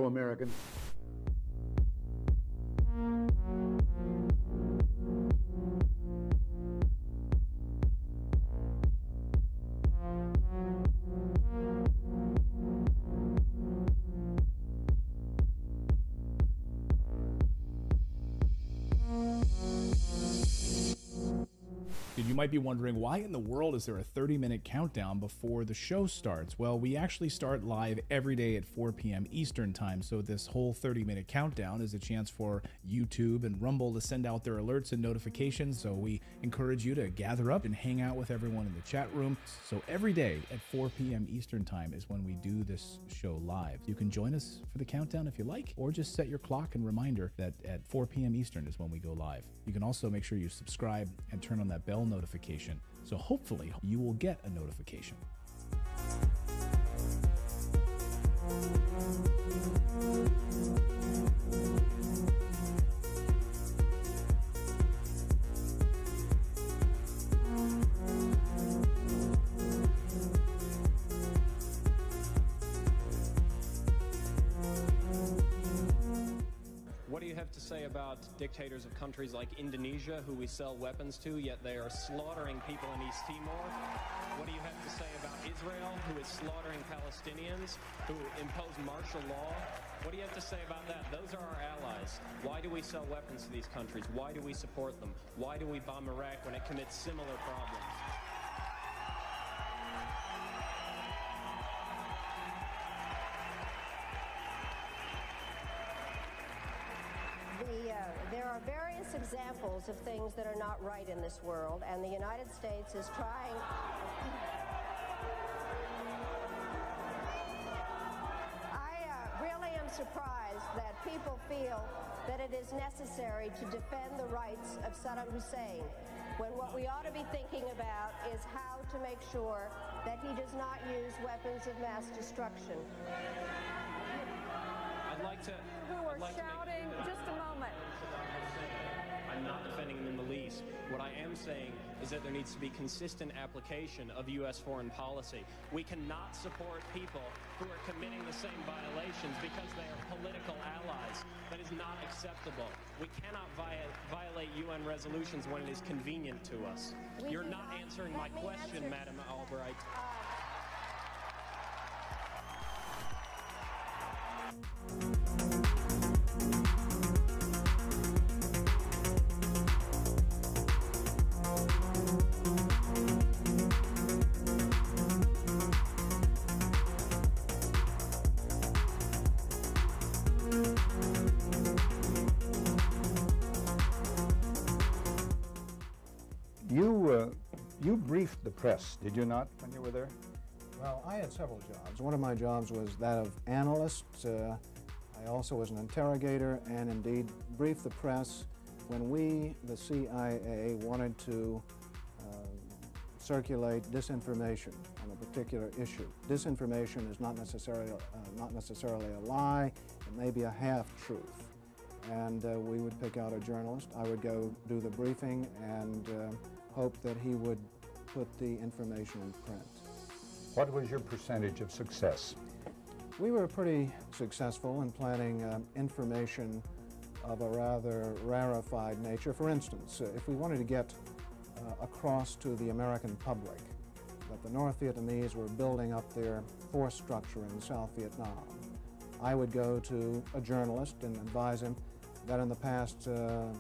Americans. You might be wondering, why in the world is there a 30-minute countdown before the show starts? Well, we actually start live every day at 4 p.m. Eastern time, so this whole 30-minute countdown is a chance for YouTube and Rumble to send out their alerts and notifications, so we encourage you to gather up and hang out with everyone in the chat room. So every day at 4 p.m. Eastern time is when we do this show live. You can join us for the countdown if you like, or just set your clock and reminder that at 4 p.m. Eastern is when we go live. You can also make sure you subscribe and turn on that bell notification, so hopefully you will get a notification. What do you have to say about dictators of countries like Indonesia, who we sell weapons to, yet they are slaughtering people in East Timor? What do you have to say about Israel, who is slaughtering Palestinians, who impose martial law? What do you have to say about that? Those are our allies. Why do we sell weapons to these countries? Why do we support them? Why do we bomb Iraq when it commits similar problems? There are various examples of things that are not right in this world, and the United States is trying. I really am surprised that people feel that it is necessary to defend the rights of Saddam Hussein, when what we ought to be thinking about is how to make sure that he does not use weapons of mass destruction. I'd like to... Who are shouting, just a moment. I'm not defending him in the least. What I am saying is that there needs to be consistent application of U.S. foreign policy. We cannot support people who are committing the same violations because they are political allies. That is not acceptable. We cannot violate UN resolutions when it is convenient to us. You're not answering my question, Madam Albright. You briefed the press, did you not, when you were there? Well, I had several jobs. One of my jobs was that of analyst. I also was an interrogator and indeed briefed the press when we, the CIA, wanted to circulate disinformation on a particular issue. Disinformation is not necessarily a lie. It may be a half-truth. And we would pick out a journalist. I would go do the briefing and hope that he would put the information in print. What was your percentage of success? We were pretty successful in planning information of a rather rarefied nature. For instance, if we wanted to get across to the American public that the North Vietnamese were building up their force structure in South Vietnam, I would go to a journalist and advise him that in the past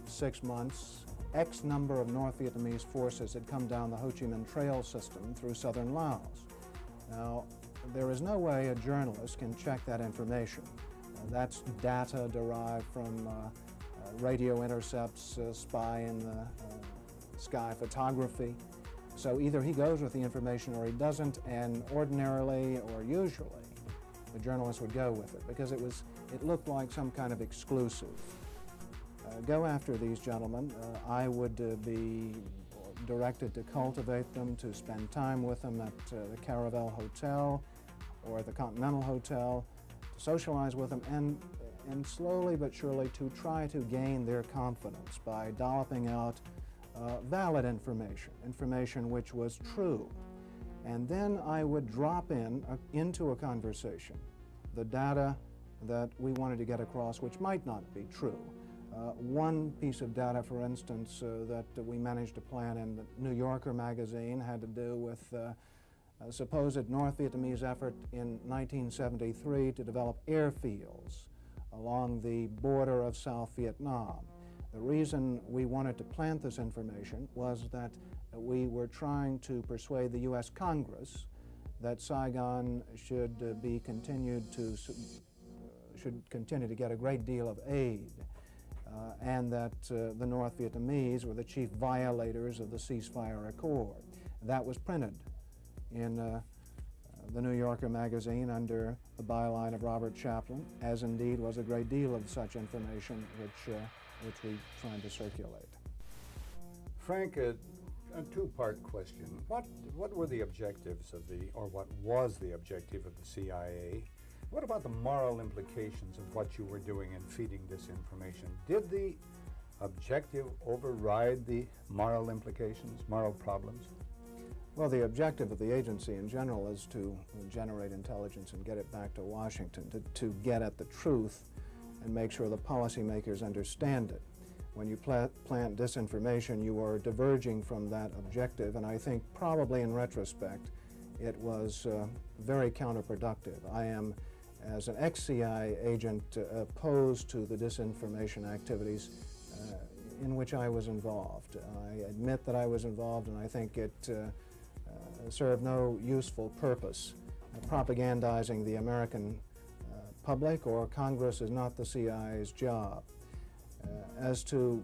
6 months, X number of North Vietnamese forces had come down the Ho Chi Minh Trail system through southern Laos. Now, there is no way a journalist can check that information. That's data derived from radio intercepts, spy in the sky photography. So either he goes with the information or he doesn't, and ordinarily or usually the journalist would go with it because it looked like some kind of exclusive. Go after these gentlemen. I would be directed to cultivate them, to spend time with them at the Caravel Hotel or the Continental Hotel, to socialize with them, and slowly but surely to try to gain their confidence by dolloping out valid information which was true. And then I would drop into a conversation the data that we wanted to get across which might not be true. One piece of data, for instance, that we managed to plant in the New Yorker magazine had to do with a supposed North Vietnamese effort in 1973 to develop airfields along the border of South Vietnam. The reason we wanted to plant this information was that we were trying to persuade the U.S. Congress that Saigon should continue to get a great deal of aid, and that the North Vietnamese were the chief violators of the ceasefire accord. That was printed in the New Yorker magazine under the byline of Robert Chaplin, as indeed was a great deal of such information which we tried to circulate. Frank, a two-part question. What were the objectives of or what was the objective of the CIA? What about the moral implications of what you were doing in feeding this information? Did the objective override the moral implications, moral problems? Well, the objective of the agency in general is to generate intelligence and get it back to Washington, to get at the truth and make sure the policymakers understand it. When you plant disinformation, you are diverging from that objective, and I think probably in retrospect it was very counterproductive. I am, as an ex-CIA agent, opposed to the disinformation activities in which I was involved. I admit that I was involved, and I think it served no useful purpose. Propagandizing the American public or Congress is not the CIA's job. As to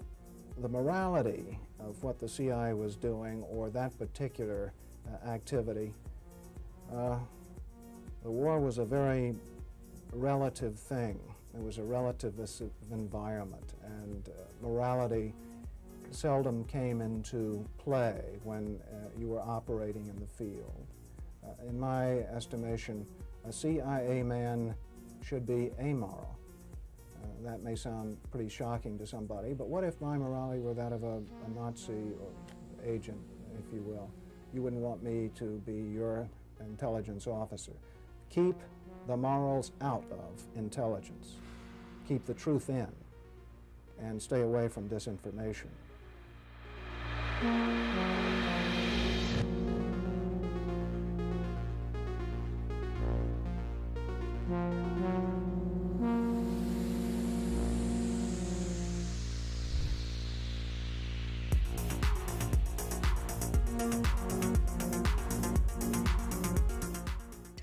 the morality of what the CIA was doing or that particular activity, the war was a very relative thing. It was a relativist environment, and morality seldom came into play when you were operating in the field. In my estimation, a CIA man should be amoral. That may sound pretty shocking to somebody, but what if my morality were that of a Nazi or agent, if you will? You wouldn't want me to be your intelligence officer. Keep the morals out of intelligence. Keep the truth in, and stay away from disinformation.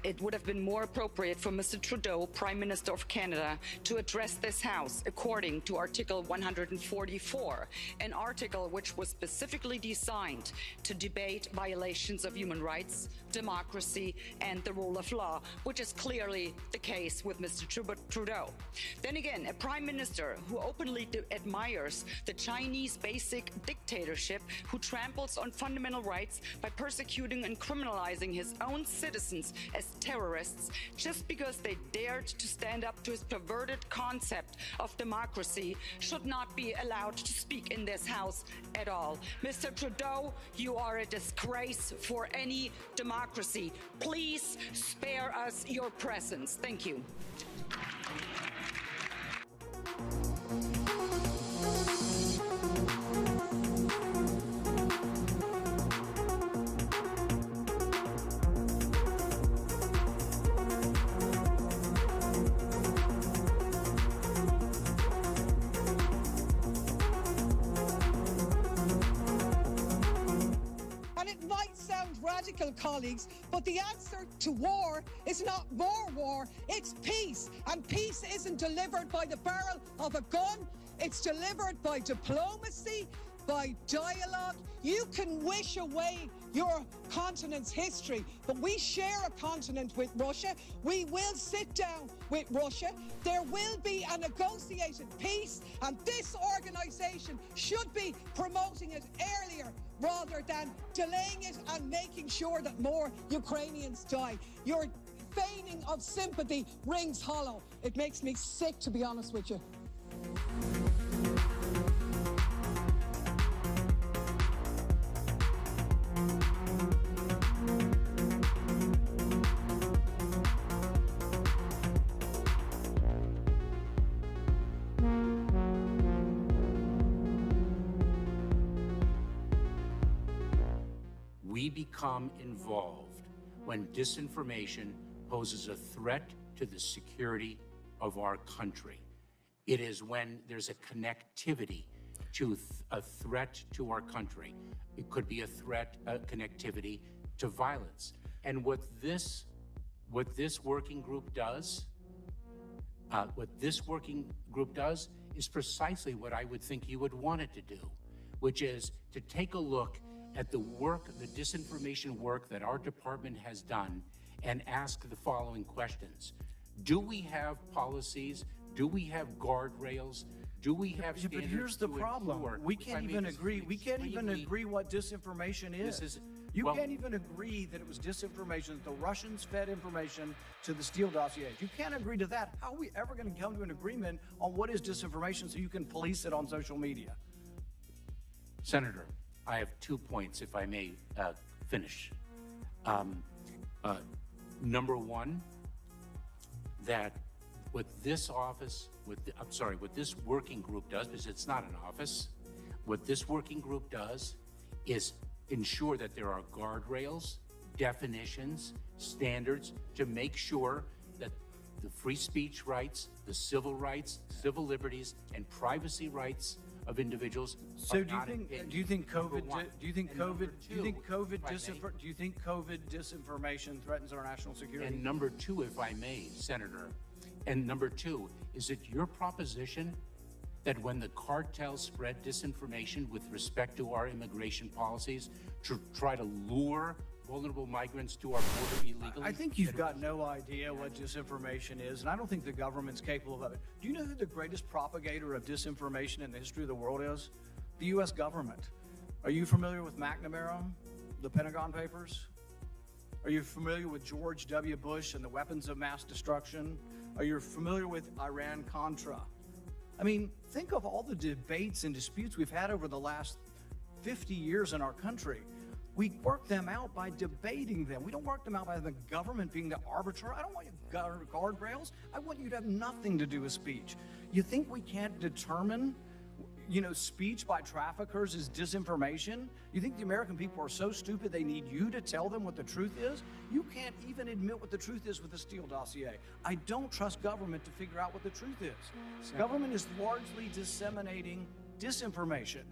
It would have been more appropriate for Mr. Trudeau, Prime Minister of Canada, to address this House according to Article 144, an article which was specifically designed to debate violations of human rights, democracy, and the rule of law, which is clearly the case with Mr. Trudeau. Then again, a Prime Minister who openly admires the Chinese basic dictatorship, who tramples on fundamental rights by persecuting and criminalizing his own citizens as terrorists just because they dared to stand up to his perverted concept of democracy, should not be allowed to speak in this House at all. Mr. Trudeau, you are a disgrace for any democracy. Please spare us your presence. Thank you. Colleagues, but the answer to war is not more war, it's peace. And peace isn't delivered by the barrel of a gun, it's delivered by diplomacy, by dialogue. You can wish away your continent's history, but we share a continent with Russia. We will sit down with Russia. There will be a negotiated peace, and this organization should be promoting it earlier rather than delaying it and making sure that more Ukrainians die. Your feigning of sympathy rings hollow. It makes me sick, to be honest with you. we become involved when disinformation poses a threat to the security of our country. It is when there's a connectivity to a threat to our country. It could be a threat, a connectivity to violence. And what this working group does, is precisely what I would think you would want it to do, which is to take a look at the work, the disinformation work that our department has done and ask the following questions. Do we have policies? Do we have guardrails? Do we have standards? But here's the problem. Ensure, We can't even agree. We can't even agree what disinformation is. You can't even agree that it was disinformation, that the Russians fed information to the Steele dossiers. You can't agree to that. How are we ever going to come to an agreement on what is disinformation so you can police it on social media? Senator, I have 2 points, if I may finish. Number one, that what this office, what this working group does, because it's not an office, what this working group does is ensure that there are guardrails, definitions, standards to make sure that the free speech rights, the civil rights, civil liberties, and privacy rights of individuals. So do you think COVID disinformation threatens our national security? And number two, if I may, Senator, and number two, is it your proposition that when the cartels spread disinformation with respect to our immigration policies to try to lure vulnerable migrants to our border illegally? I think you've got no idea what disinformation is, and I don't think the government's capable of it. Do you know who the greatest propagator of disinformation in the history of the world is? The U.S. government. Are you familiar with McNamara, the Pentagon Papers? Are you familiar with George W. Bush and the weapons of mass destruction? Are you familiar with Iran-Contra? I mean, think of all the debates and disputes we've had over the last 50 years in our country. We work them out by debating them. We don't work them out by the government being the arbiter. I don't want you guardrails. I want you to have nothing to do with speech. You think we can't determine, speech by traffickers is disinformation? You think the American people are so stupid they need you to tell them what the truth is? You can't even admit what the truth is with the Steele dossier. I don't trust government to figure out what the truth is. Government is largely disseminating disinformation.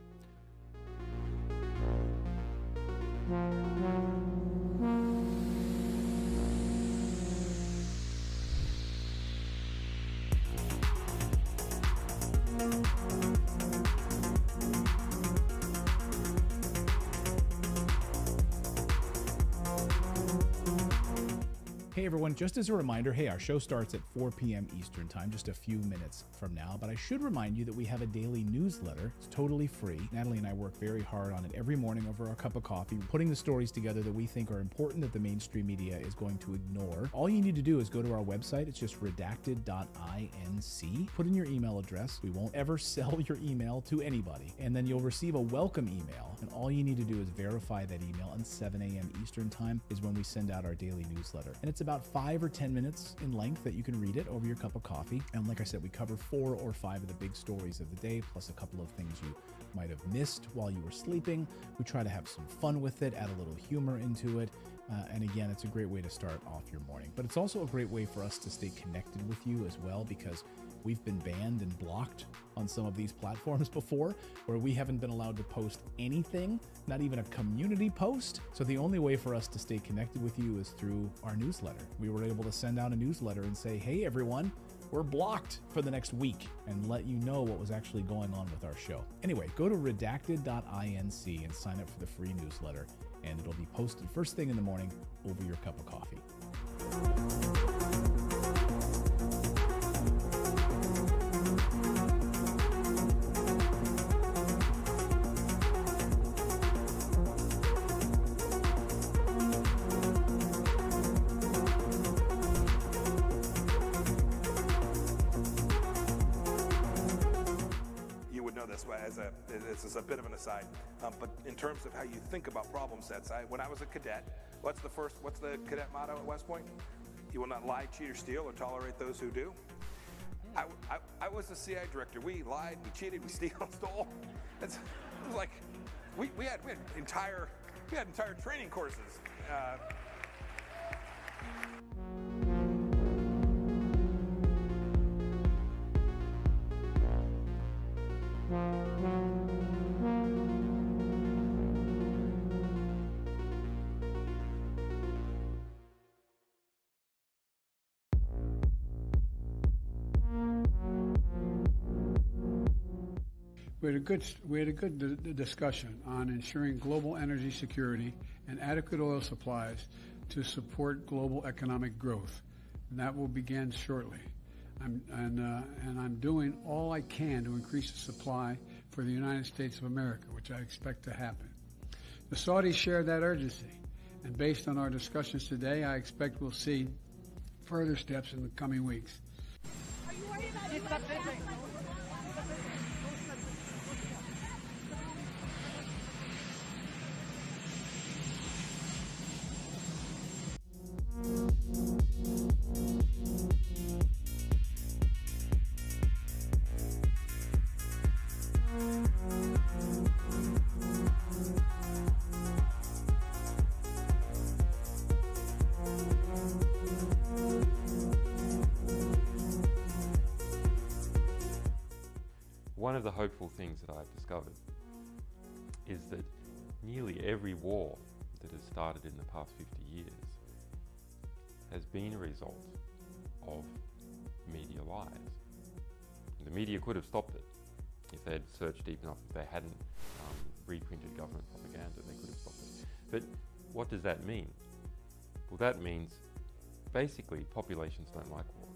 Hey everyone, just as a reminder, our show starts at 4 p.m. Eastern Time, just a few minutes from now, but I should remind you that we have a daily newsletter. It's totally free. Natalie and I work very hard on it every morning over our cup of coffee, putting the stories together that we think are important that the mainstream media is going to ignore. All you need to do is go to our website. It's just redacted.inc. Put in your email address. We won't ever sell your email to anybody. And then you'll receive a welcome email. And all you need to do is verify that email, and 7 a.m. Eastern Time is when we send out our daily newsletter. And it's about 5 or 10 minutes in length that you can read it over your cup of coffee. And like I said, we cover 4 or 5 of the big stories of the day, plus a couple of things you might have missed while you were sleeping. We try to have some fun with it, add a little humor into it. And again, it's a great way to start off your morning. But it's also a great way for us to stay connected with you as well, because we've been banned and blocked on some of these platforms before, where we haven't been allowed to post anything, not even a community post. So the only way for us to stay connected with you is through our newsletter. We were able to send out a newsletter and say, hey everyone, we're blocked for the next week, and let you know what was actually going on with our show. Anyway, go to redacted.inc and sign up for the free newsletter, and it'll be posted first thing in the morning over your cup of coffee. This is a bit of an aside, but in terms of how you think about problem sets, when I was a cadet, what's the cadet motto at West Point? You will not lie, cheat, or steal, or tolerate those who do. I was the CI director. We lied, we cheated, we stole. It's like we had entire We had entire training courses. We had a good discussion on ensuring global energy security and adequate oil supplies to support global economic growth. And that will begin shortly. I'm doing all I can to increase the supply for the United States of America, which I expect to happen. The Saudis share that urgency, and based on our discussions today, I expect we'll see further steps in the coming weeks. Are you worried about One of the hopeful things that I've discovered is that nearly every war that has started in the past 50 years has been a result of media lies. The media could have stopped it if they had searched deep enough. If they hadn't reprinted government propaganda, they could have stopped it. But what does that mean? Well, that means basically populations don't like wars.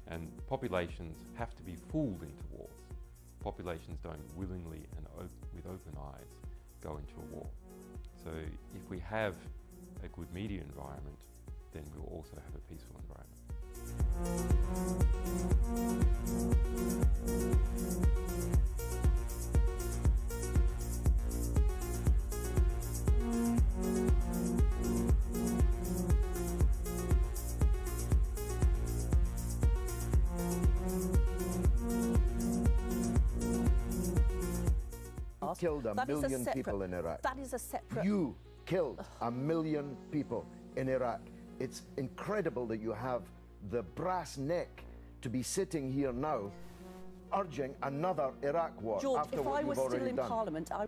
And populations have to be fooled into wars. Populations don't willingly and with open eyes go into a war. So if we have a good media environment, then we'll also have a peaceful environment. Killed a million people in Iraq. That is a separate... You killed a million people in Iraq. It's incredible that you have the brass neck to be sitting here now urging another Iraq war. George, after if what I was you've already still in done. Parliament, I...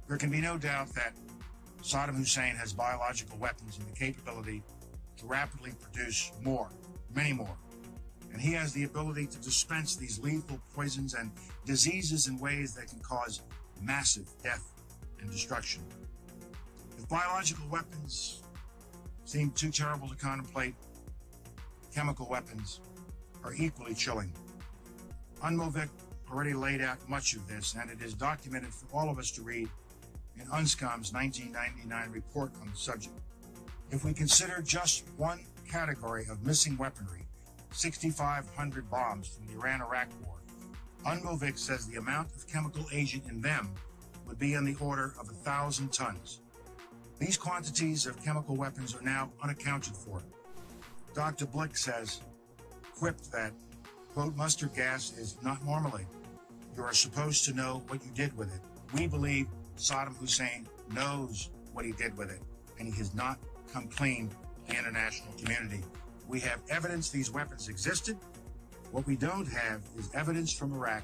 There can be no doubt that Saddam Hussein has biological weapons and the capability to rapidly produce more, many more. And he has the ability to dispense these lethal poisons and diseases in ways that can cause massive death and destruction. If biological weapons seem too terrible to contemplate, chemical weapons are equally chilling. UNMOVIC already laid out much of this, and it is documented for all of us to read in UNSCOM's 1999 report on the subject. If we consider just one category of missing weaponry, 6,500 bombs from the Iran-Iraq war, UNMOVIC says the amount of chemical agent in them would be in the order of 1,000 tons. These quantities of chemical weapons are now unaccounted for. Dr. Blick says, quipped that, quote, mustard gas is not marmalade. You are supposed to know what you did with it. We believe Saddam Hussein knows what he did with it, and he has not come clean to the international community. We have evidence these weapons existed. What we don't have is evidence from Iraq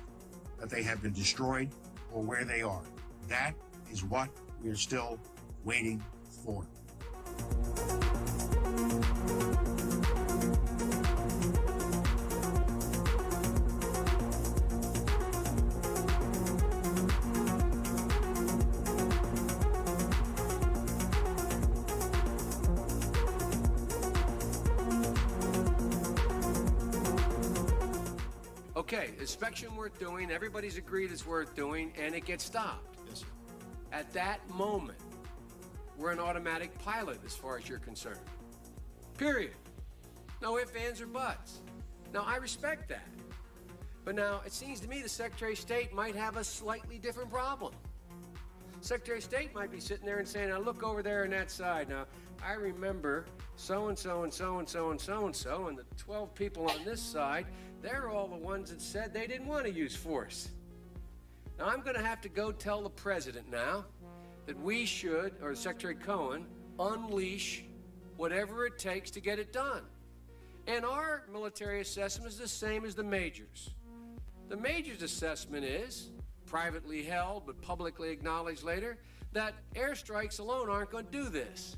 that they have been destroyed or where they are. That is what we are still waiting for. Okay, inspection worth doing, everybody's agreed it's worth doing, and it gets stopped. Yes, sir. At that moment, we're an automatic pilot as far as you're concerned. Period. No ifs, ands, or buts. Now, I respect that. But now, it seems to me the Secretary of State might have a slightly different problem. Secretary of State might be sitting there and saying, now look over there on that side. Now, I remember so-and-so and so-and-so and so-and-so, and the 12 people on this side, they're all the ones that said they didn't want to use force. Now, I'm going to have to go tell the president now that we should, or Secretary Cohen, unleash whatever it takes to get it done. And our military assessment is the same as the major's. The major's assessment is, privately held but publicly acknowledged later, that airstrikes alone aren't going to do this.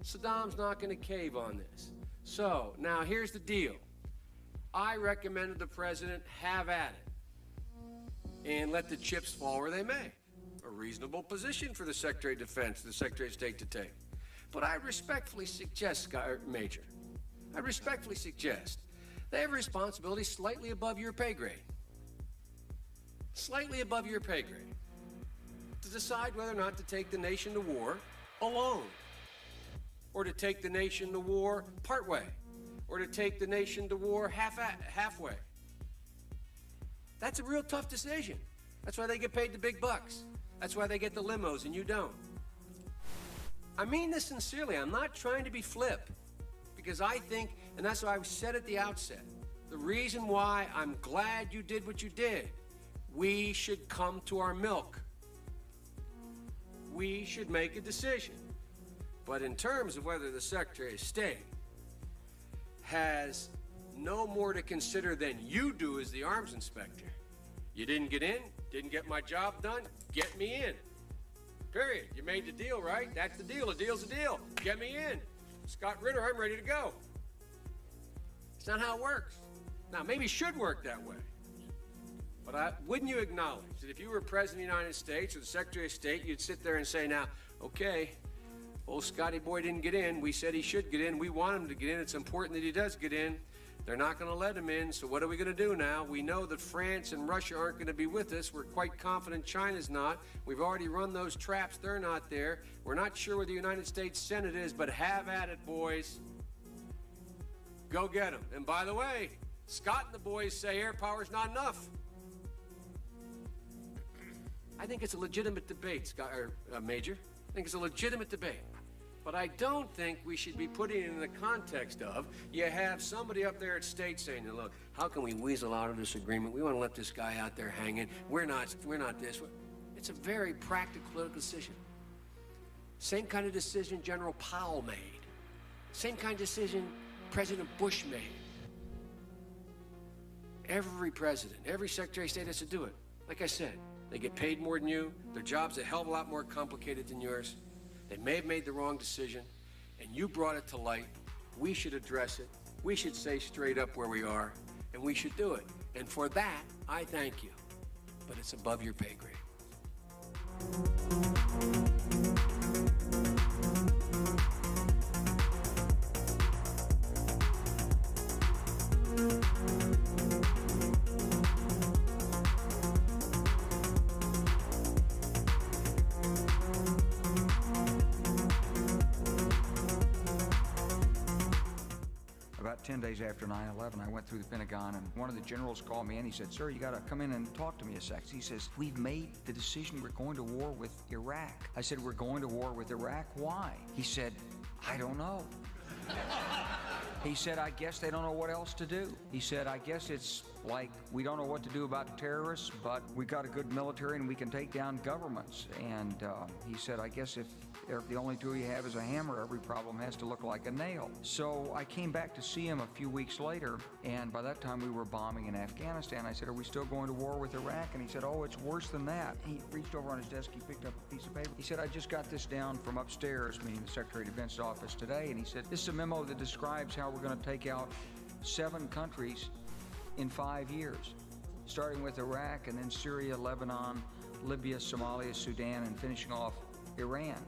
Saddam's not going to cave on this. So, now here's the deal. I recommended the president have at it and let the chips fall where they may. A reasonable position for the Secretary of Defense, the Secretary of State to take. But I respectfully suggest, Major, I respectfully suggest they have a responsibility slightly above your pay grade. Slightly above your pay grade. To decide whether or not to take the nation to war alone. Or to take the nation to war partway. Or to take the nation to war halfway. That's a real tough decision. That's why they get paid the big bucks. That's why they get the limos and you don't. I mean this sincerely. I'm not trying to be flip. Because I think, and that's why I said at the outset, the reason why I'm glad you did what you did, we should come to our milk. We should make a decision. But in terms of whether the Secretary of State has no more to consider than you do as the arms inspector, you didn't get in, didn't get my job done, get me in. Period. You made the deal, right? That's the deal. A deal's a deal. Get me in. Scott Ritter, I'm ready to go. It's not how it works. Now, maybe it should work that way. But wouldn't you acknowledge that if you were President of the United States or the Secretary of State, you'd sit there and say, now, okay, old Scotty boy didn't get in. We said he should get in. We want him to get in. It's important that he does get in. They're not going to let him in, so what are we going to do now? We know that France and Russia aren't going to be with us. We're quite confident China's not. We've already run those traps. They're not there. We're not sure where the United States Senate is, but have at it, boys. Go get them. And by the way, Scott and the boys say air power's not enough. I think it's a legitimate debate, Scott, Major. I think it's a legitimate debate. But I don't think we should be putting it in the context of, you have somebody up there at state saying, look, how can we weasel out of this agreement? We want to let this guy out there hanging. We're not this. It's a very practical political decision. Same kind of decision General Powell made. Same kind of decision President Bush made. Every president, every Secretary of State has to do it. Like I said, they get paid more than you. Their job's a hell of a lot more complicated than yours. They may have made the wrong decision, and you brought it to light. We should address it. We should say straight up where we are, and we should do it. And for that, I thank you. But it's above your pay grade. About 10 days after 9/11, I went through the Pentagon, and one of the generals called me, and he said, "Sir, you got to come in and talk to me a sec." He says, "We've made the decision. We're going to war with Iraq." I said, "We're going to war with Iraq? Why?" He said, "I don't know." He said, "I guess they don't know what else to do." He said, "I guess it's like we don't know what to do about terrorists, but we got a good military and we can take down governments." And he said, "I guess if the only tool you have is a hammer, every problem has to look like a nail." So I came back to see him a few weeks later, and by that time we were bombing in Afghanistan. I said, "Are we still going to war with Iraq?" And he said, "Oh, it's worse than that." He reached over on his desk, he picked up a piece of paper. He said, "I just got this down from upstairs," meaning the Secretary of Defense office today, and he said, "This is a memo that describes how we're going to take out 7 countries in 5 years, starting with Iraq and then Syria, Lebanon, Libya, Somalia, Sudan, and finishing off Iran."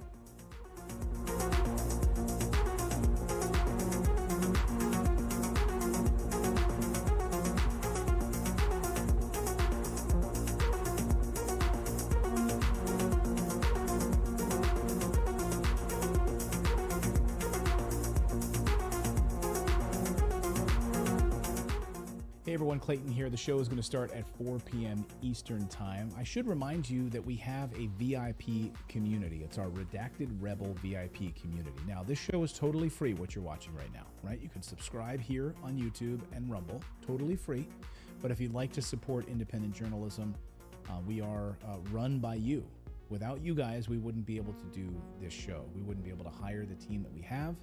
Hey everyone, Clayton here. The show is going to start at 4 p.m. Eastern Time. I should remind you that we have a VIP community. It's our Redacted Rebel VIP community. Now, this show is totally free, what you're watching right now, right? You can subscribe here on YouTube and Rumble, totally free. But if you'd like to support independent journalism, we are run by you. Without you guys, we wouldn't be able to do this show. We wouldn't be able to hire the team that we have.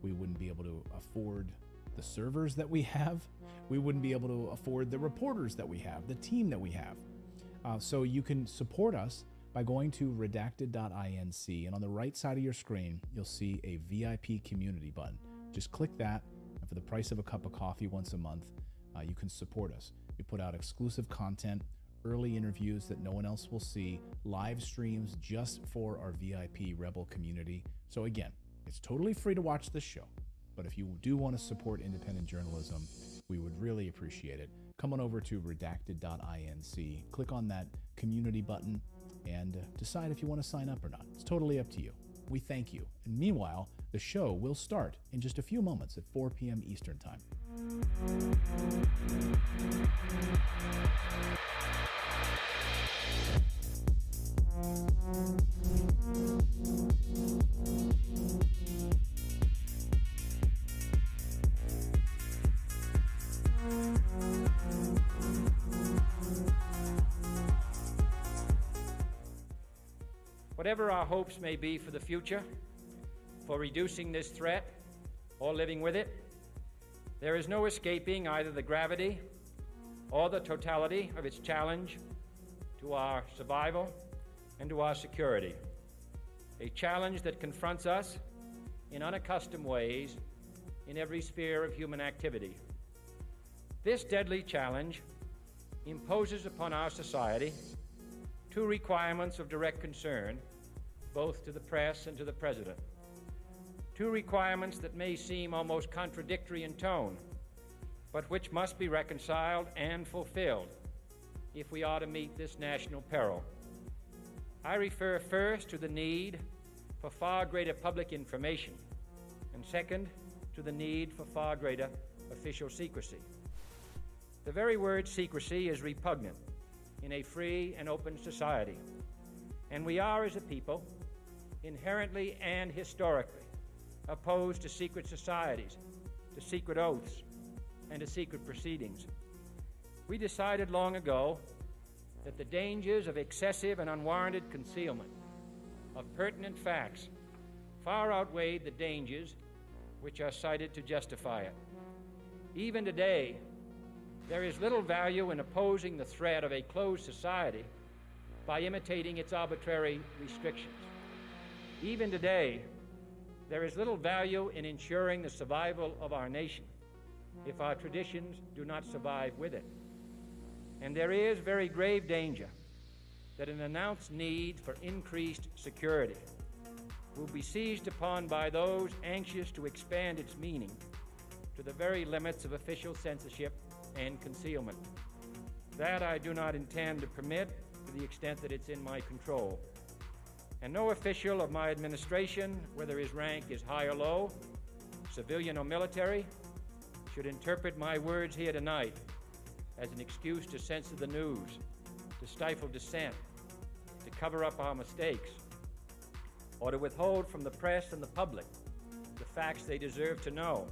We wouldn't be able to afford the servers that we have. We wouldn't be able to afford the reporters that we have, the team that we have. So you can support us by going to redacted.inc, and on the right side of your screen, you'll see a VIP community button. Just click that, and for the price of a cup of coffee once a month, you can support us. We put out exclusive content, early interviews that no one else will see, live streams just for our VIP Rebel community. So again, it's totally free to watch this show. But if you do want to support independent journalism, we would really appreciate it. Come on over to redacted.inc, click on that community button, and decide if you want to sign up or not. It's totally up to you. We thank you. And meanwhile, the show will start in just a few moments at 4 p.m. Eastern Time. Whatever our hopes may be for the future, for reducing this threat or living with it, there is no escaping either the gravity or the totality of its challenge to our survival and to our security. A challenge that confronts us in unaccustomed ways in every sphere of human activity. This deadly challenge imposes upon our society two requirements of direct concern, both to the press and to the President. Two requirements that may seem almost contradictory in tone, but which must be reconciled and fulfilled if we are to meet this national peril. I refer first to the need for far greater public information, and second, to the need for far greater official secrecy. The very word secrecy is repugnant in a free and open society, and we are, as a people, inherently and historically opposed to secret societies, to secret oaths, and to secret proceedings. We decided long ago that the dangers of excessive and unwarranted concealment of pertinent facts far outweighed the dangers which are cited to justify it. Even today, there is little value in opposing the threat of a closed society by imitating its arbitrary restrictions. Even today, there is little value in ensuring the survival of our nation if our traditions do not survive with it. And there is very grave danger that an announced need for increased security will be seized upon by those anxious to expand its meaning to the very limits of official censorship and concealment. That I do not intend to permit to the extent that it's in my control. And no official of my administration, whether his rank is high or low, civilian or military, should interpret my words here tonight as an excuse to censor the news, to stifle dissent, to cover up our mistakes, or to withhold from the press and the public the facts they deserve to know.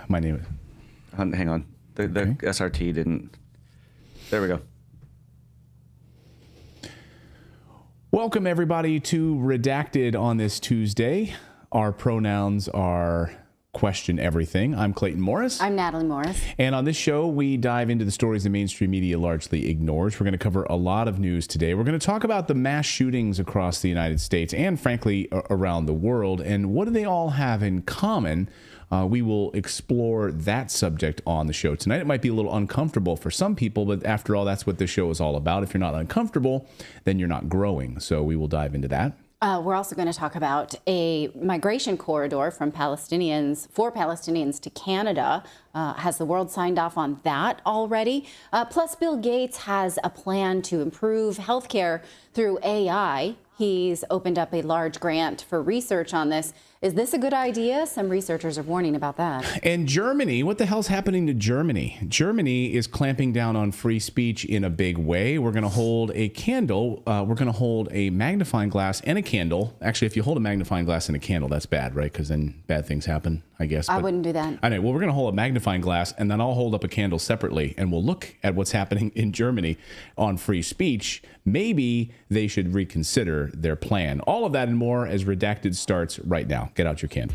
My name is... Hang on. The SRT didn't... There we go. Welcome, everybody, to Redacted on this Tuesday. Our pronouns are question everything. I'm Clayton Morris. I'm Natalie Morris. And on this show, we dive into the stories the mainstream media largely ignores. We're going to cover a lot of news today. We're going to talk about the mass shootings across the United States and, frankly, around the world. And what do they all have in common? We will explore that subject on the show tonight. It might be a little uncomfortable for some people, but after all, that's what this show is all about. If you're not uncomfortable, then you're not growing. So we will dive into that. We're also going to talk about a migration corridor from for Palestinians to Canada. Has the world signed off on that already? Plus, Bill Gates has a plan to improve healthcare through AI. He's opened up a large grant for research on this. Is this a good idea? Some researchers are warning about that. And Germany, what the hell's happening to Germany? Germany is clamping down on free speech in a big way. We're going to hold a candle. We're going to hold a magnifying glass and a candle. Actually, if you hold a magnifying glass and a candle, that's bad, right? Because then bad things happen, I guess. I wouldn't do that. I know. Well, we're going to hold a magnifying glass, and then I'll hold up a candle separately, and we'll look at what's happening in Germany on free speech. Maybe they should reconsider their plan. All of that and more as Redacted starts right now. Get out your can.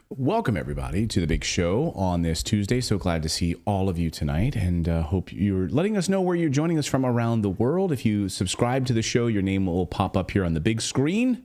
Welcome, everybody, to the big show on this Tuesday. So glad to see all of you tonight, and hope you're letting us know where you're joining us from around the world. If you subscribe to the show, your name will pop up here on the big screen.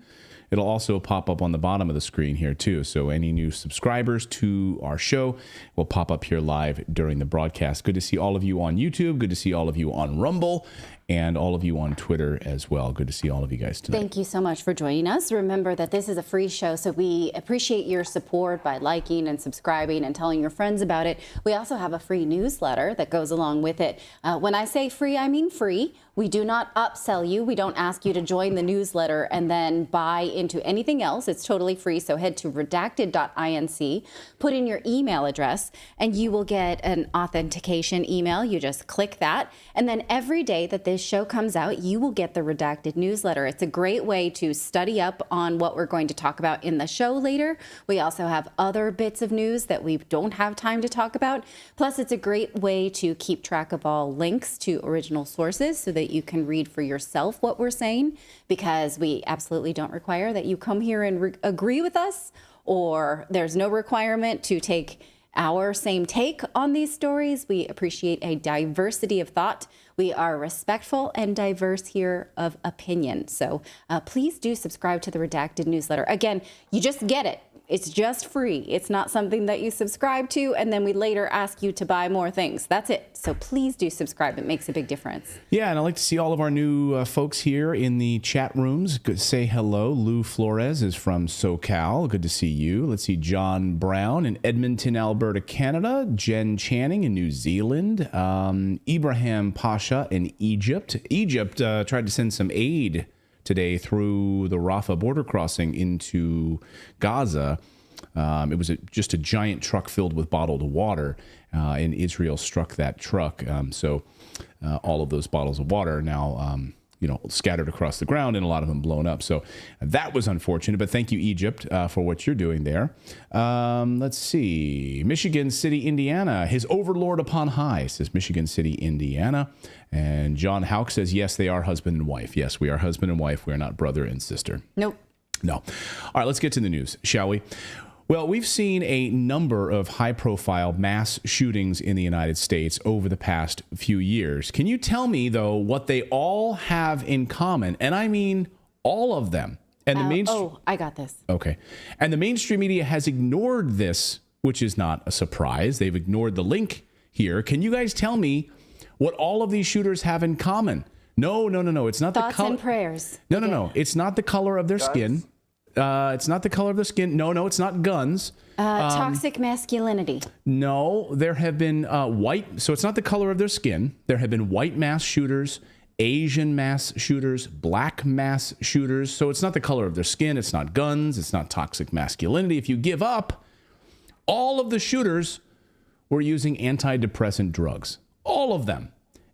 It'll also pop up on the bottom of the screen here, too. So any new subscribers to our show will pop up here live during the broadcast. Good to see all of you on YouTube. Good to see all of you on Rumble. And all of you on Twitter as well. Good to see all of you guys tonight. Thank you so much for joining us. Remember that this is a free show, so we appreciate your support by liking and subscribing and telling your friends about it. We also have a free newsletter that goes along with it. When I say free, I mean free. We do not upsell you. We don't ask you to join the newsletter and then buy into anything else. It's totally free. So head to redacted.inc, put in your email address, and you will get an authentication email. You just click that. And then every day that this this show comes out, you will get the Redacted newsletter. It's a great way to study up on what we're going to talk about in the show later. We also have other bits of news that we don't have time to talk about. Plus, it's a great way to keep track of all links to original sources so that you can read for yourself what we're saying, because we absolutely don't require that you come here and agree with us, or there's no requirement to take our same take on these stories. We appreciate a diversity of thought. We are respectful and diverse here of opinion. So please do subscribe to the Redacted newsletter. Again, you just get it. It's just free. It's not something that you subscribe to and then we later ask you to buy more things. That's it. So please do subscribe. It makes a big difference. Yeah, and I'd like to see all of our new folks here in the chat rooms. Good, say hello. Lou Flores is from SoCal. Good to see you. Let's see John Brown in Edmonton, Alberta, Canada. Jen Channing in New Zealand. Ibrahim Pasha in Egypt. Egypt tried to send some aid today through the Rafah border crossing into Gaza. It was just a giant truck filled with bottled water, and Israel struck that truck. So all of those bottles of water are now, scattered across the ground, and a lot of them blown up. So that was unfortunate, but thank you, Egypt, for what you're doing there. Let's see. Michigan City, Indiana. His overlord upon high, says Michigan City, Indiana. And John Houck says, yes, they are husband and wife. Yes, we are husband and wife. We are not brother and sister. Nope. No. All right, let's get to the news, shall we? Well, we've seen a number of high-profile mass shootings in the United States over the past few years. Can you tell me, though, what they all have in common? And I mean all of them. And the I got this. Okay. And the mainstream media has ignored this, which is not a surprise. They've ignored the link here. Can you guys tell me what all of these shooters have in common? No. It's not Thoughts the color. and prayers. No. It's not the color of their skin. It's not the color of their skin. No, it's not guns. Toxic masculinity. No, there have been white. So it's not the color of their skin. There have been white mass shooters, Asian mass shooters, black mass shooters. So it's not the color of their skin. It's not guns. It's not toxic masculinity. If you give up, all of the shooters were using antidepressant drugs. All of them.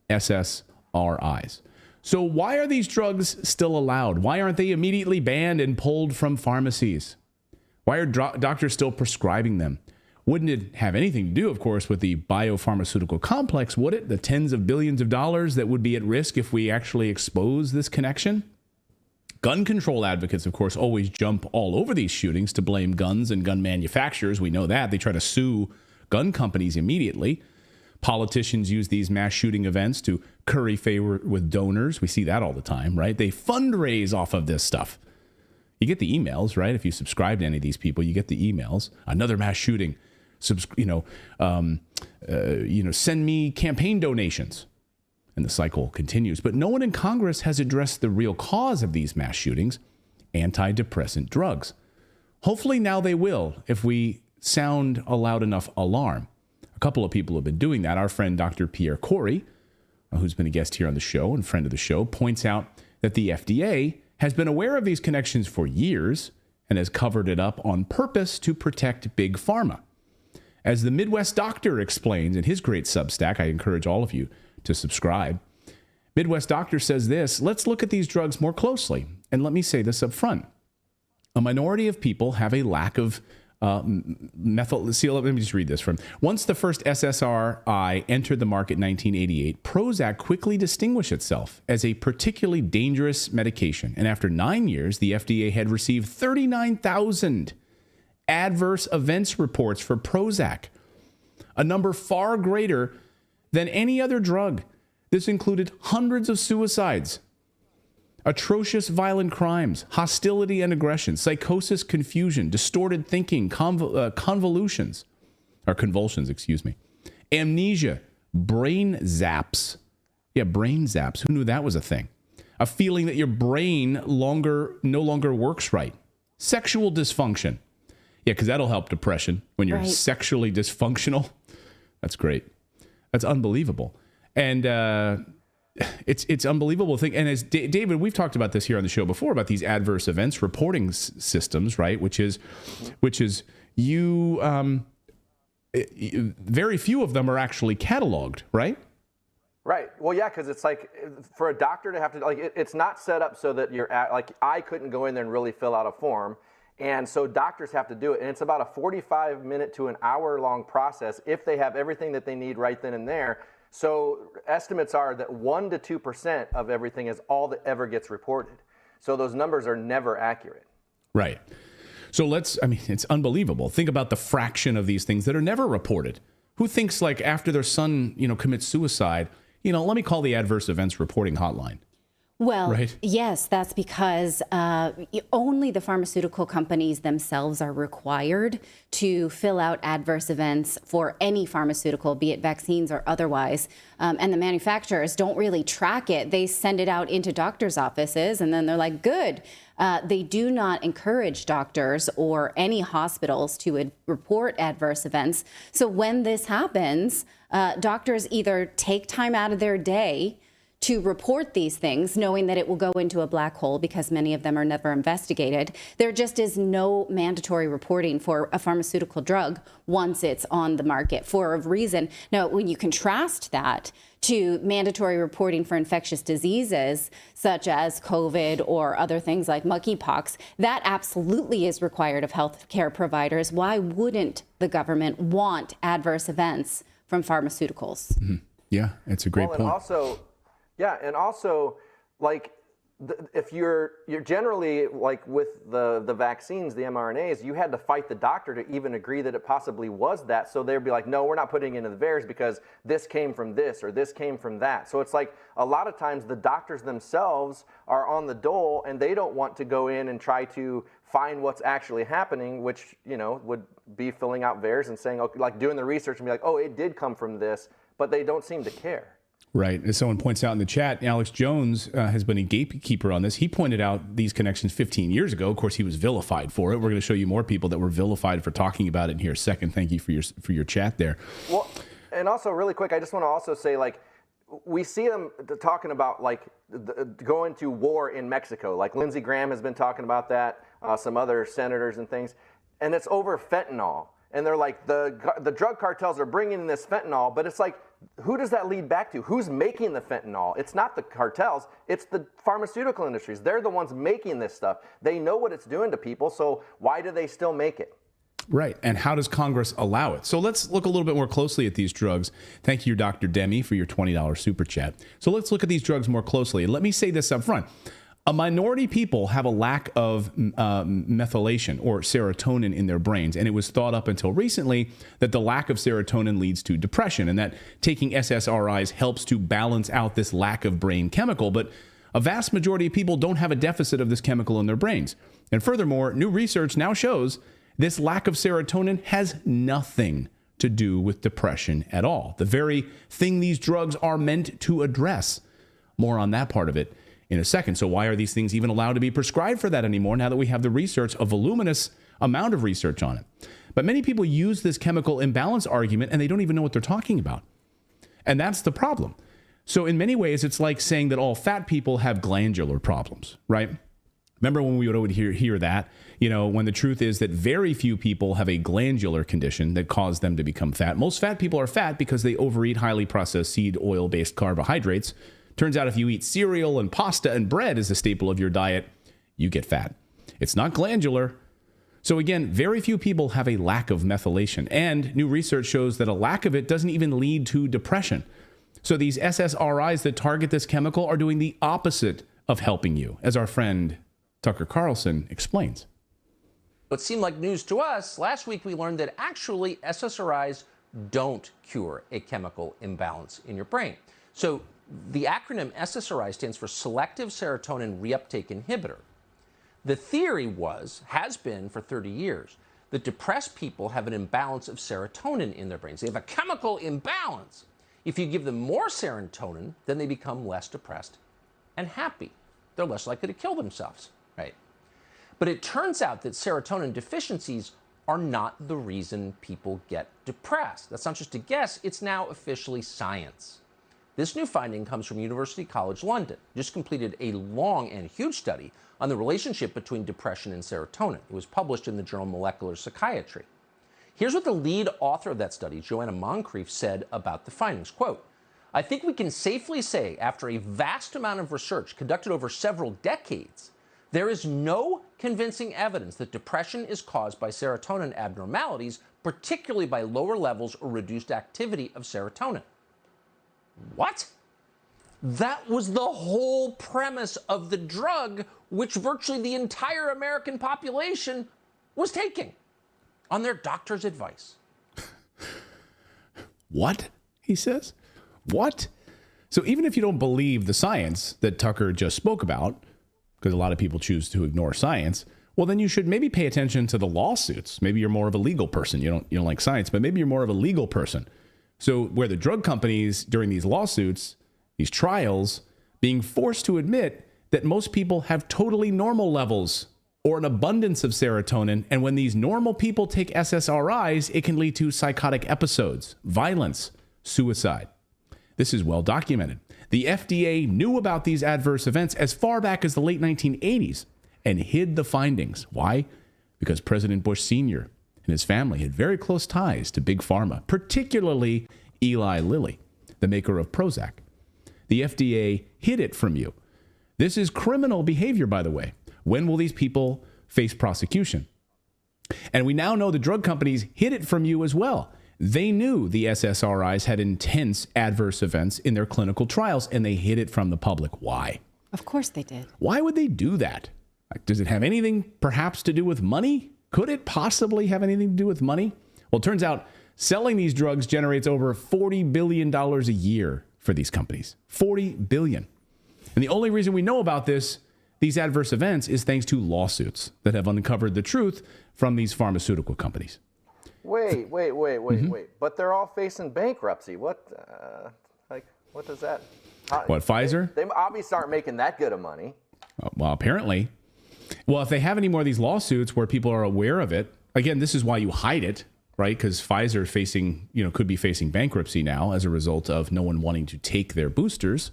SSRIs. So why are these drugs still allowed? Why aren't they immediately banned and pulled from pharmacies? Why are doctors still prescribing them? Wouldn't it have anything to do, of course, with the biopharmaceutical complex, would it? The tens of billions of dollars that would be at risk if we actually expose this connection? Gun control advocates, of course, always jump all over these shootings to blame guns and gun manufacturers. We know that. They try to sue gun companies immediately. Politicians use these mass shooting events to curry favor with donors. We see that all the time, right? They fundraise off of this stuff. You get the emails, right? If you subscribe to any of these people, you get the emails. Another mass shooting. Send me campaign donations. And the cycle continues. But no one in Congress has addressed the real cause of these mass shootings, antidepressant drugs. Hopefully now they will, if we sound a loud enough alarm. A couple of people have been doing that. Our friend Dr. Pierre Corey, who's been a guest here on the show and friend of the show, points out that the FDA has been aware of these connections for years and has covered it up on purpose to protect Big Pharma. As the Midwest Doctor explains in his great Substack, I encourage all of you to subscribe. Midwest Doctor says this: let's look at these drugs more closely. And let me say this up front. A minority of people have a lack of methyl. See, let me just read this from. Once the first SSRI entered the market in 1988, Prozac quickly distinguished itself as a particularly dangerous medication. And after 9 years, the FDA had received 39,000 adverse events reports for Prozac, a number far greater than any other drug. This included hundreds of suicides, atrocious violent crimes, hostility and aggression, psychosis, confusion, distorted thinking, convulsions, amnesia, brain zaps. Yeah, brain zaps. Who knew that was a thing? A feeling that your brain no longer works right. Sexual dysfunction. Yeah, because that'll help depression when you're sexually dysfunctional. That's great. That's unbelievable. And it's unbelievable thing. And as David, we've talked about this here on the show before about these adverse events reporting systems, right? Which is very few of them are actually cataloged, right? Right. Well, yeah, because it's like for a doctor to have to, like, it's not set up so that like, I couldn't go in there and really fill out a form. And so doctors have to do it. And it's about a 45-minute to an hour-long process if they have everything that they need right then and there. So estimates are that 1 to 2% of everything is all that ever gets reported. So those numbers are never accurate. Right. So it's unbelievable. Think about the fraction of these things that are never reported. Who thinks, like, after their son, commits suicide, let me call the adverse events reporting hotline. Well, right? Yes, that's because only the pharmaceutical companies themselves are required to fill out adverse events for any pharmaceutical, be it vaccines or otherwise. And the manufacturers don't really track it. They send it out into doctors' offices and then they're like, good. They do not encourage doctors or any hospitals to report adverse events. So when this happens, doctors either take time out of their day to report these things, knowing that it will go into a black hole because many of them are never investigated. There just is no mandatory reporting for a pharmaceutical drug once it's on the market for a reason. Now, when you contrast that to mandatory reporting for infectious diseases such as COVID or other things like monkeypox, that absolutely is required of healthcare providers. Why wouldn't the government want adverse events from pharmaceuticals? Mm-hmm. Yeah, it's a great point. And also, like, if you're generally, like, with the vaccines, the mRNAs, you had to fight the doctor to even agree that it possibly was that. So they'd be like, no, we're not putting it into the VAERS because this came from this or this came from that. So it's like a lot of times the doctors themselves are on the dole and they don't want to go in and try to find what's actually happening, which, would be filling out VAERS and saying, okay, like doing the research and be like, oh, it did come from this, but they don't seem to care. Right. As someone points out in the chat, Alex Jones has been a gatekeeper on this. He pointed out these connections 15 years ago. Of course, he was vilified for it. We're going to show you more people that were vilified for talking about it in here a second. Thank you for your chat there. Well, and also really quick, I just want to also say, like, we see them talking about, like, going to war in Mexico. Like Lindsey Graham has been talking about that, some other senators and things. And it's over fentanyl. And they're like, the drug cartels are bringing in this fentanyl, but it's like, who does that lead back to? Who's making the fentanyl? It's not the cartels, it's the pharmaceutical industries. They're the ones making this stuff. They know what it's doing to people, so why do they still make it? Right, and how does Congress allow it? So let's look a little bit more closely at these drugs. Thank you, Dr. Demi, for your $20 super chat. So let's look at these drugs more closely. And let me say this up front. A minority people have a lack of methylation or serotonin in their brains. And it was thought up until recently that the lack of serotonin leads to depression and that taking SSRIs helps to balance out this lack of brain chemical. But a vast majority of people don't have a deficit of this chemical in their brains. And furthermore, new research now shows this lack of serotonin has nothing to do with depression at all. The very thing these drugs are meant to address. More on that part of it in a second. So why are these things even allowed to be prescribed for that anymore now that we have the research, a voluminous amount of research on it? But many people use this chemical imbalance argument and they don't even know what they're talking about. And that's the problem. So in many ways, it's like saying that all fat people have glandular problems, right? Remember when we would hear that, when the truth is that very few people have a glandular condition that caused them to become fat. Most fat people are fat because they overeat highly processed seed oil-based carbohydrates. Turns out if you eat cereal and pasta and bread as a staple of your diet, you get fat. It's not glandular. So again, very few people have a lack of methylation. And new research shows that a lack of it doesn't even lead to depression. So these SSRIs that target this chemical are doing the opposite of helping you, as our friend Tucker Carlson explains. What seemed like news to us, last week we learned that actually SSRIs don't cure a chemical imbalance in your brain. So the acronym SSRI stands for Selective Serotonin Reuptake Inhibitor. The theory has been for 30 years, that depressed people have an imbalance of serotonin in their brains. They have a chemical imbalance. If you give them more serotonin, then they become less depressed and happy. They're less likely to kill themselves, right? But it turns out that serotonin deficiencies are not the reason people get depressed. That's not just a guess, it's now officially science. This new finding comes from University College London. Just completed a long and huge study on the relationship between depression and serotonin. It was published in the journal Molecular Psychiatry. Here's what the lead author of that study, Joanna Moncrief, said about the findings. Quote, I think we can safely say, after a vast amount of research conducted over several decades, there is no convincing evidence that depression is caused by serotonin abnormalities, particularly by lower levels or reduced activity of serotonin. What? That was the whole premise of the drug, which virtually the entire American population was taking on their doctor's advice. What? He says. What? So even if you don't believe the science that Tucker just spoke about, because a lot of people choose to ignore science, well, then you should maybe pay attention to the lawsuits. Maybe you're more of a legal person. You don't like science, but maybe you're more of a legal person. So where the drug companies during these lawsuits, these trials, being forced to admit that most people have totally normal levels or an abundance of serotonin. And when these normal people take SSRIs, it can lead to psychotic episodes, violence, suicide. This is well documented. The FDA knew about these adverse events as far back as the late 1980s and hid the findings. Why? Because President Bush Sr. and his family had very close ties to Big Pharma, particularly Eli Lilly, the maker of Prozac. The FDA hid it from you. This is criminal behavior, by the way. When will these people face prosecution? And we now know the drug companies hid it from you as well. They knew the SSRIs had intense adverse events in their clinical trials, and they hid it from the public. Why? Of course they did. Why would they do that? Does it have anything perhaps to do with money? Could it possibly have anything to do with money? Well, it turns out selling these drugs generates over $40 billion a year for these companies. $40 billion. And the only reason we know about these adverse events, is thanks to lawsuits that have uncovered the truth from these pharmaceutical companies. Wait. But they're all facing bankruptcy. What does that? What, Pfizer? They obviously aren't making that good of money. Well, apparently. Well, if they have any more of these lawsuits where people are aware of it, again, this is why you hide it, right? Because Pfizer could be facing bankruptcy now as a result of no one wanting to take their boosters.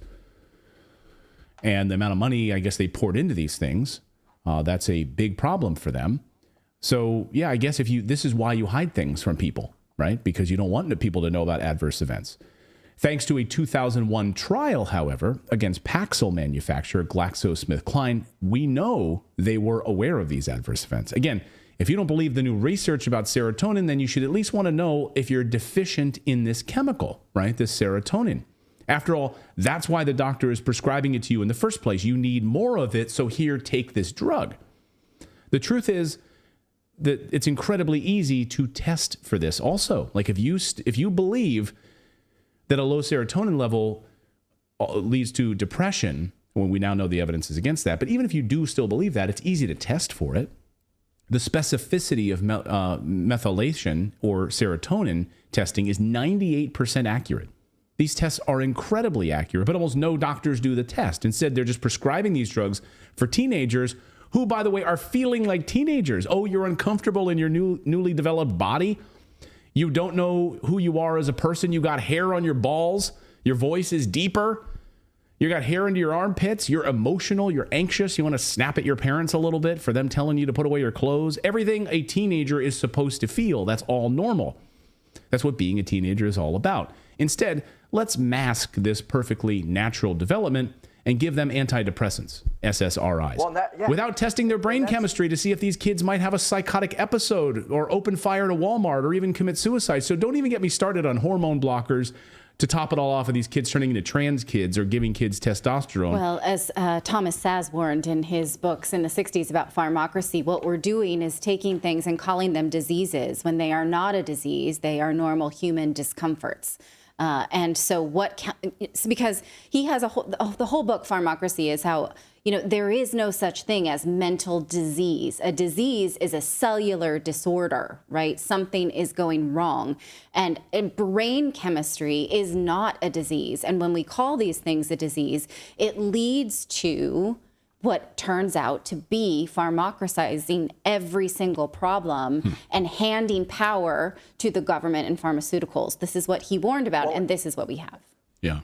And the amount of money, I guess, they poured into these things, that's a big problem for them. So, yeah, I guess this is why you hide things from people, right? Because you don't want people to know about adverse events. Thanks to a 2001 trial, however, against Paxil manufacturer GlaxoSmithKline, we know they were aware of these adverse events. Again, if you don't believe the new research about serotonin, then you should at least want to know if you're deficient in this chemical, right? This serotonin. After all, that's why the doctor is prescribing it to you in the first place. You need more of it, so here, take this drug. The truth is that it's incredibly easy to test for this also. Like if you believe that a low serotonin level leads to depression, when we now know the evidence is against that, but even if you do still believe that, it's easy to test for it. The specificity of methylation or serotonin testing is 98% accurate. These tests are incredibly accurate, but almost no doctors do the test. Instead, they're just prescribing these drugs for teenagers who, by the way, are feeling like teenagers. Oh, you're uncomfortable in your newly developed body. You don't know who you are as a person. You got hair on your balls. Your voice is deeper. You got hair into your armpits. You're emotional. You're anxious. You want to snap at your parents a little bit for them telling you to put away your clothes. Everything a teenager is supposed to feel. That's all normal. That's what being a teenager is all about. Instead, let's mask this perfectly natural development and give them anti-depressants, SSRIs, without testing their brain chemistry to see if these kids might have a psychotic episode or open fire to Walmart or even commit suicide. So don't even get me started on hormone blockers to top it all off of these kids turning into trans kids or giving kids testosterone. Well, as Thomas Saz warned in his books in the 60s about pharmacracy, what we're doing is taking things and calling them diseases when they are not a disease, they are normal human discomforts. And so because he has the whole book, Pharmacracy, is how, there is no such thing as mental disease. A disease is a cellular disorder, right? Something is going wrong. And brain chemistry is not a disease. And when we call these things a disease, it leads to what turns out to be pharmacracizing every single problem and handing power to the government and pharmaceuticals. This is what he warned about, and this is what we have. Yeah.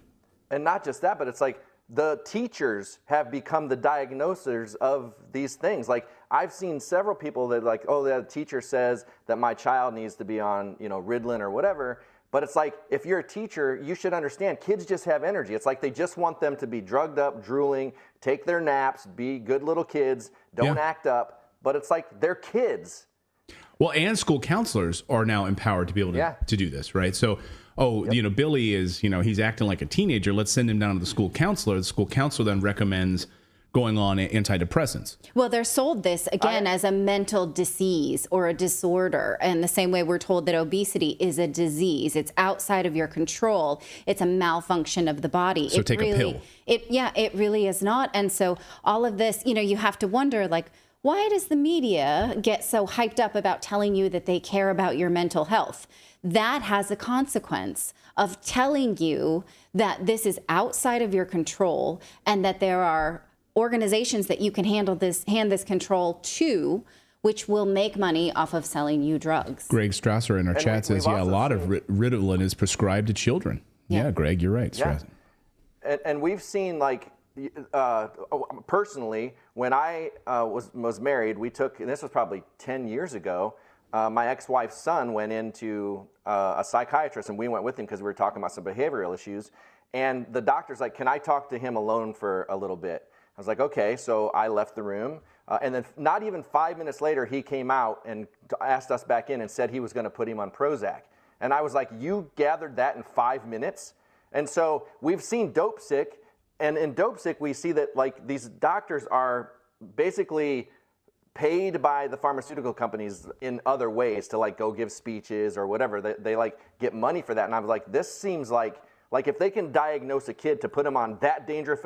And not just that, but it's like the teachers have become the diagnosers of these things. Like I've seen several people that the teacher says that my child needs to be on, Ritalin or whatever. But it's like, if you're a teacher, you should understand kids just have energy. It's like they just want them to be drugged up, drooling, take their naps, be good little kids, don't act up. But it's like they're kids. Well, and school counselors are now empowered to be able to do this, right? So, Billy is, he's acting like a teenager. Let's send him down to the school counselor. The school counselor then recommends going on antidepressants. Well, they're sold this, again, as a mental disease or a disorder. And the same way we're told that obesity is a disease. It's outside of your control. It's a malfunction of the body. So take a pill. It really is not. And so all of this, you have to wonder, like, why does the media get so hyped up about telling you that they care about your mental health? That has a consequence of telling you that this is outside of your control and that there are organizations that you can hand this control to, which will make money off of selling you drugs. Greg Strasser in our chat says, a lot of Ritalin is prescribed to children. Yeah, Greg, you're right. Yeah. And we've seen, like, personally, when I was married, we took, and this was probably 10 years ago, my ex-wife's son went into a psychiatrist, and we went with him because we were talking about some behavioral issues. And the doctor's like, can I talk to him alone for a little bit? I was like, okay. So I left the room. And then not even 5 minutes later, he came out and asked us back in and said he was going to put him on Prozac. And I was like, you gathered that in 5 minutes? And so we've seen Dope Sick. And in Dope Sick, we see that, like, these doctors are basically paid by the pharmaceutical companies in other ways to, like, go give speeches or whatever. They like get money for that. And I was like, this seems like if they can diagnose a kid to put him on that dangerous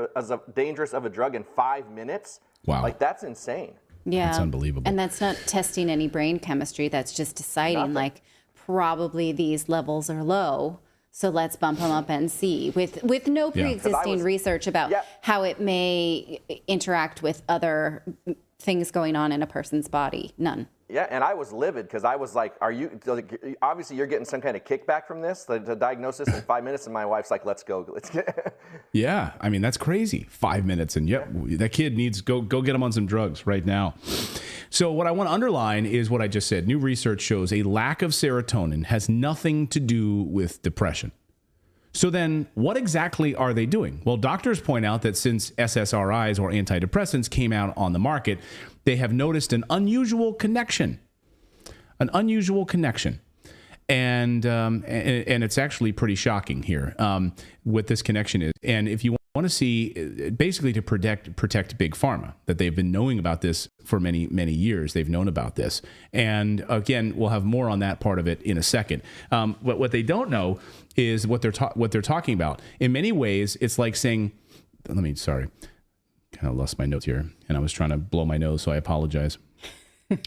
of a drug in 5 minutes, wow, like, that's insane. Yeah, that's unbelievable. And that's not testing any brain chemistry. That's just deciding like probably these levels are low, so let's bump them up and see with no pre-existing research about how it may interact with other things going on in a person's body. None. Yeah, and I was livid because I was like, obviously you're getting some kind of kickback from this, the diagnosis in 5 minutes, and my wife's like, let's go. Yeah, I mean, that's crazy. 5 minutes, and that kid needs, go get him on some drugs right now. So what I want to underline is what I just said. New research shows a lack of serotonin has nothing to do with depression. So then what exactly are they doing? Well, doctors point out that since SSRIs or antidepressants came out on the market, they have noticed an unusual connection. And it's actually pretty shocking here what this connection is. And if you want to see, basically to protect Big Pharma, that they've been knowing about this for many, many years. They've known about this. And again, we'll have more on that part of it in a second. But what they don't know is what they're talking about. In many ways, it's like saying, kind of lost my notes here, and I was trying to blow my nose, so I apologize. I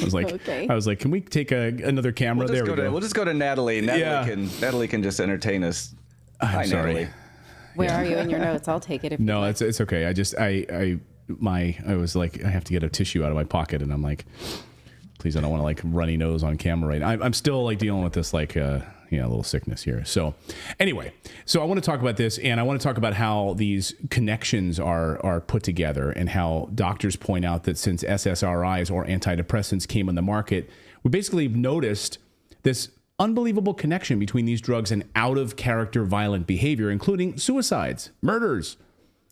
was like, can we take another camera? We'll just go to Natalie. Natalie can just entertain us. Hi, sorry. Natalie. Where are you in your notes? I'll take it. No, it's okay. I was like, I have to get a tissue out of my pocket, and I'm like, please, I don't want to like runny nose on camera right now. I'm still like dealing with this like a little sickness here. So anyway, I want to talk about this, and I want to talk about how these connections are put together, and how doctors point out that since SSRIs or antidepressants came on the market, we basically noticed this unbelievable connection between these drugs and out-of-character violent behavior, including suicides, murders,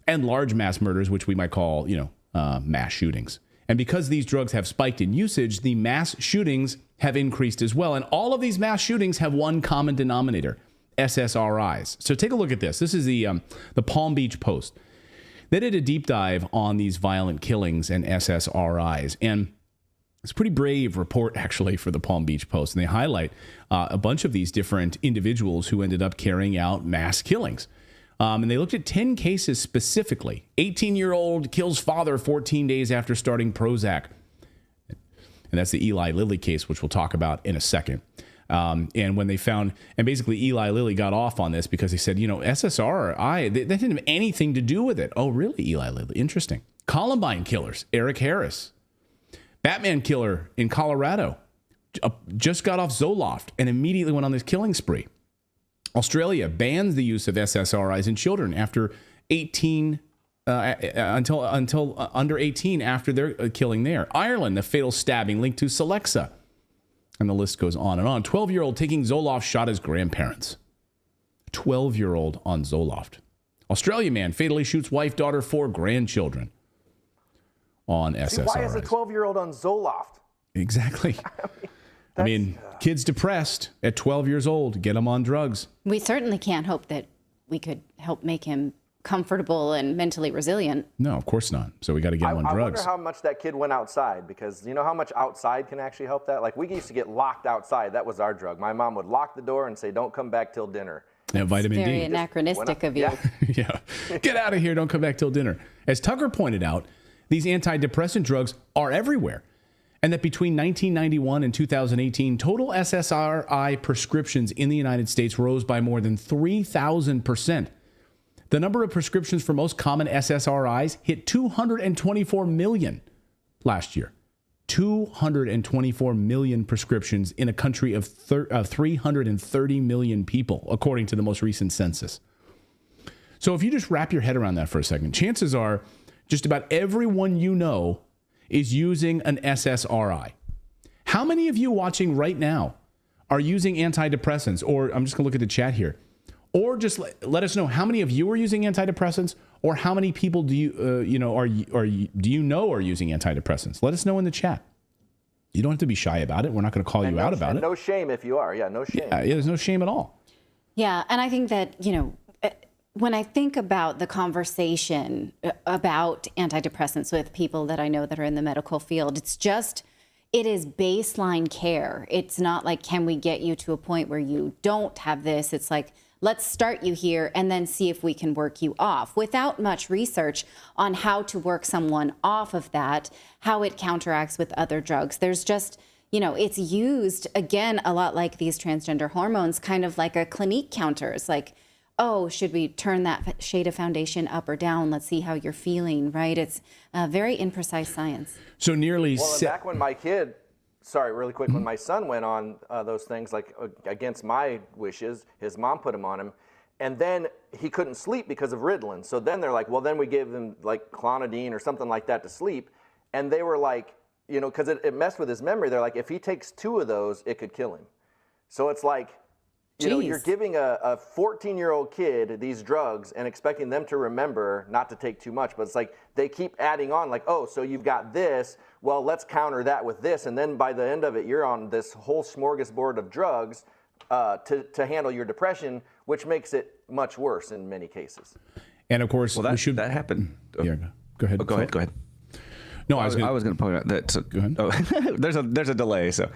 and large mass murders, which we might call, mass shootings. And because these drugs have spiked in usage, the mass shootings have increased as well. And all of these mass shootings have one common denominator: SSRIs. So take a look at this. This is the Palm Beach Post. They did a deep dive on these violent killings and SSRIs. And it's a pretty brave report, actually, for the Palm Beach Post. And they highlight a bunch of these different individuals who ended up carrying out mass killings. And they looked at 10 cases specifically. 18-year-old kills father 14 days after starting Prozac. And that's the Eli Lilly case, which we'll talk about in a second. And when they found, and basically Eli Lilly got off on this because they said, SSRI, that didn't have anything to do with it. Oh, really, Eli Lilly? Interesting. Columbine killers, Eric Harris. Batman killer in Colorado just got off Zoloft and immediately went on this killing spree. Australia bans the use of SSRIs in children after 18 until under 18 after their killing there. Ireland, the fatal stabbing linked to Celexa. And the list goes on and on. 12-year-old taking Zoloft shot his grandparents. 12-year-old on Zoloft. Australian man fatally shoots wife, daughter, 4 grandchildren on SSRIs. See, why is a 12-year-old on Zoloft? Exactly. I mean, kids depressed at 12 years old, get them on drugs. We certainly can't hope that we could help make him comfortable and mentally resilient. No, of course not. So we got to get him on I drugs. wonder how much that kid went outside, because you know how much outside can actually help that? Like, we used to get locked outside. That was our drug. My mom would lock the door and say, don't come back till dinner. Yeah, vitamin D. Very anachronistic of you. Yeah. Get out of here. Don't come back till dinner. As Tucker pointed out, these antidepressant drugs are everywhere. And that between 1991 and 2018, total SSRI prescriptions in the United States rose by more than 3,000%. The number of prescriptions for most common SSRIs hit 224 million last year. 224 million prescriptions in a country of 330 million people, according to the most recent census. So if you just wrap your head around that for a second, chances are just about everyone you know is using an SSRI. How many of you watching right now are using antidepressants? Or I'm just going to look at the chat here. Or just let us know how many of you are using antidepressants, or how many people do you do you know are using antidepressants? Let us know in the chat. You don't have to be shy about it. We're not going to call you out about it. No shame if you are. Yeah, no shame. Yeah, there's no shame at all. Yeah, and I think that, when I think about the conversation about antidepressants with people that I know that are in the medical field, it is baseline care. It's not like, can we get you to a point where you don't have this? It's like, let's start you here and then see if we can work you off, without much research on how to work someone off of that, how it counteracts with other drugs. There's just, it's used, again, a lot like these transgender hormones, kind of like a Clinique counter. It's like, oh, should we turn that shade of foundation up or down? Let's see how you're feeling, right? It's very imprecise science. So nearly... back when my kid... Sorry, really quick. When my son went on those things, like against my wishes, his mom put him on him, and then he couldn't sleep because of Ritalin. So then they're like, well, then we gave him like clonidine or something like that to sleep. And they were like, because it messed with his memory. They're like, if he takes 2 of those, it could kill him. So it's like, you're giving a 14-year-old kid these drugs and expecting them to remember not to take too much. But it's like they keep adding on, like, oh, so you've got this. Well, let's counter that with this. And then by the end of it, you're on this whole smorgasbord of drugs to handle your depression, which makes it much worse in many cases. And of course, that happened. Yeah, go ahead. Go ahead. No, I was going to point out that. So, go ahead. Oh, there's a delay. So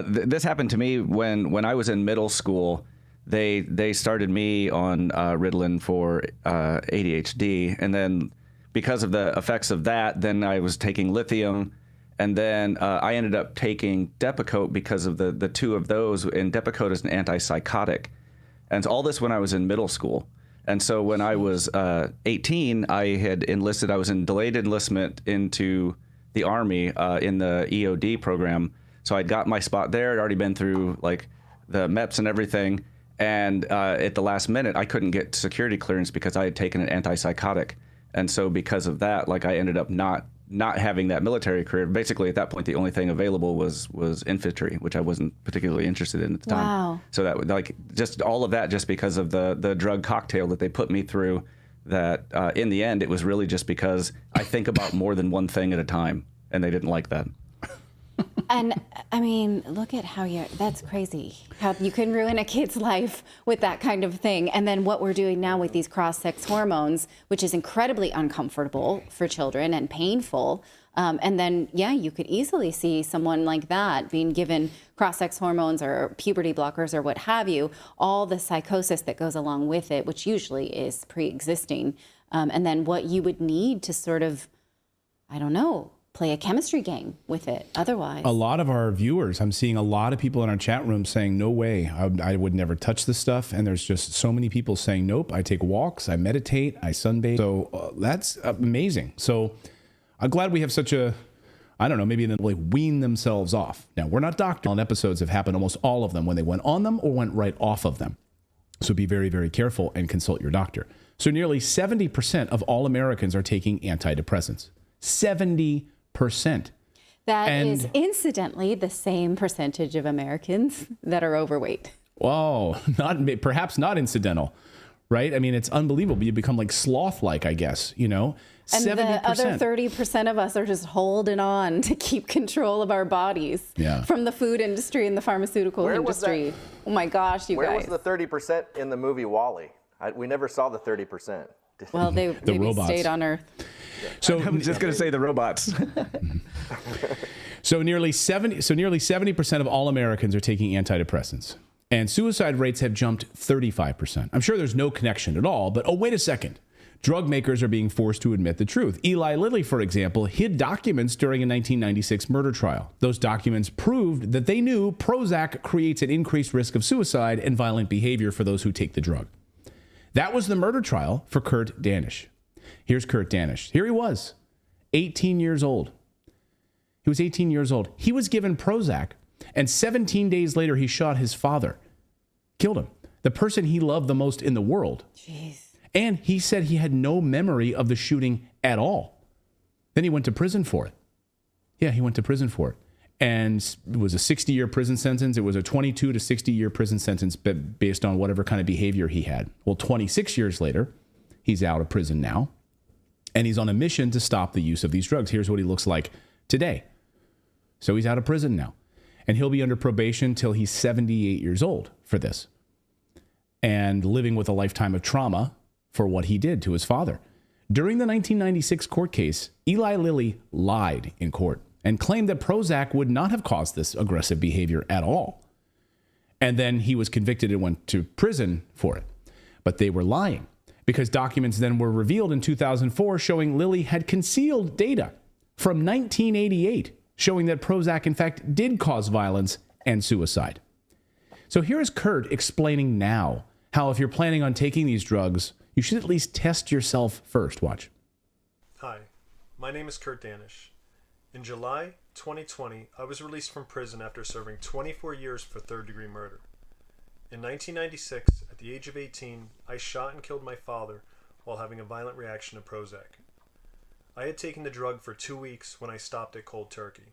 this happened to me when I was in middle school. They started me on Ritalin for ADHD, and then because of the effects of that, then I was taking lithium, and then I ended up taking Depakote because of the 2 of those. And Depakote is an antipsychotic, and so all this when I was in middle school. And so when I was 18, I had enlisted. I was in delayed enlistment into the Army in the EOD program. So I'd got my spot there. I'd already been through like the MEPS and everything. And at the last minute, I couldn't get security clearance because I had taken an antipsychotic. And so because of that, like I ended up not having that military career. Basically, at that point, the only thing available was infantry, which I wasn't particularly interested in at the time. Wow. So that like just all of that just because of the drug cocktail that they put me through. That in the end, it was really just because I think about more than one thing at a time, and they didn't like that. And I mean, look at that's crazy. How you can ruin a kid's life with that kind of thing. And then what we're doing now with these cross-sex hormones, which is incredibly uncomfortable for children and painful. And then, you could easily see someone like that being given cross-sex hormones or puberty blockers or what have you, all the psychosis that goes along with it, which usually is pre-existing. And then what you would need to sort of, I don't know, play a chemistry game with it otherwise. A lot of our viewers, I'm seeing a lot of people in our chat room saying, no way, I would never touch this stuff. And there's just so many people saying, nope, I take walks, I meditate, I sunbathe. So that's amazing. So I'm glad we have such a, I don't know, maybe they wean themselves off. Now, we're not doctors. Episodes have happened, almost all of them, when they went on them or went right off of them. So be very, very careful and consult your doctor. So nearly 70% of all Americans are taking antidepressants. 70%. That is incidentally the same percentage of Americans that are overweight. Whoa, perhaps not incidental, right? I mean, it's unbelievable. You become like sloth-like, I guess, you know? And 70%. the other 30% of us are just holding on to keep control of our bodies from the food industry and the pharmaceutical industry. Oh my gosh, you Where guys. was the 30% in the movie WALL-E? We never saw the 30%. Well, they maybe robots. stayed on Earth. So I'm just going to say the robots. So nearly 70% of all Americans are taking antidepressants, and suicide rates have jumped 35%. I'm sure there's no connection at all, but oh, wait a second. Drug makers are being forced to admit the truth. Eli Lilly, for example, hid documents during a 1996 murder trial. Those documents proved that they knew Prozac creates an increased risk of suicide and violent behavior for those who take the drug. That was the murder trial for Kurt Danish. Here's Kurt Danish. Here he was, 18 years old. He was 18 years old. He was given Prozac, and 17 days later, he shot his father, killed him, the person he loved the most in the world. Jeez. And he said he had no memory of the shooting at all. Then he went to prison for it. Yeah, he went to prison for it. And it was a 60-year prison sentence. It was a 22 to 60-year prison sentence based on whatever kind of behavior he had. Well, 26 years later, he's out of prison now, and he's on a mission to stop the use of these drugs. Here's what he looks like today. So he's out of prison now, and he'll be under probation till he's 78 years old for this, and living with a lifetime of trauma for what he did to his father. During the 1996 court case, Eli Lilly lied in court and claimed that Prozac would not have caused this aggressive behavior at all. And then he was convicted and went to prison for it. But they were lying, because documents then were revealed in 2004 showing Lilly had concealed data from 1988 showing that Prozac, in fact, did cause violence and suicide. So here is Kurt explaining now how if you're planning on taking these drugs, you should at least test yourself first. Watch. Hi, my name is Kurt Danish. In July 2020, I was released from prison after serving 24 years for third-degree murder. In 1996, at the age of 18, I shot and killed my father while having a violent reaction to Prozac. I had taken the drug for 2 weeks when I stopped it cold turkey.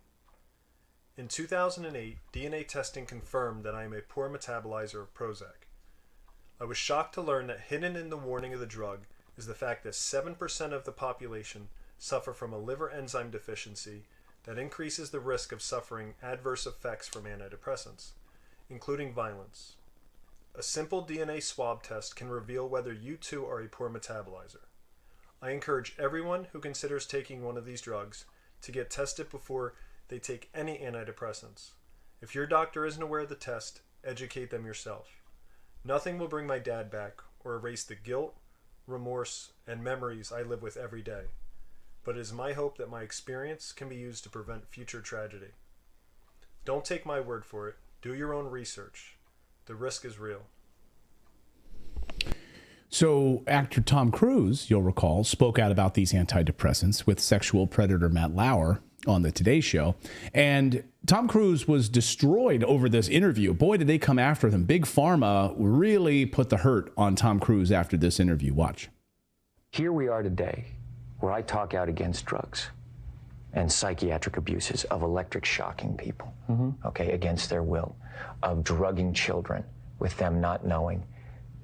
In 2008, DNA testing confirmed that I am a poor metabolizer of Prozac. I was shocked to learn that hidden in the warning of the drug is the fact that 7% of the population suffer from a liver enzyme deficiency that increases the risk of suffering adverse effects from antidepressants, including violence. A simple DNA swab test can reveal whether you too are a poor metabolizer. I encourage everyone who considers taking one of these drugs to get tested before they take any antidepressants. If your doctor isn't aware of the test, educate them yourself. Nothing will bring my dad back or erase the guilt, remorse, and memories I live with every day. But it is my hope that my experience can be used to prevent future tragedy. Don't take my word for it. Do your own research. The risk is real. So actor Tom Cruise, you'll recall, spoke out about these antidepressants with sexual predator Matt Lauer on the Today Show. And Tom Cruise was destroyed over this interview. Boy, did they come after him. Big Pharma really put the hurt on Tom Cruise after this interview. Watch. Here we are today, where I talk out against drugs and psychiatric abuses of electric shocking people, okay, against their will, of drugging children with them not knowing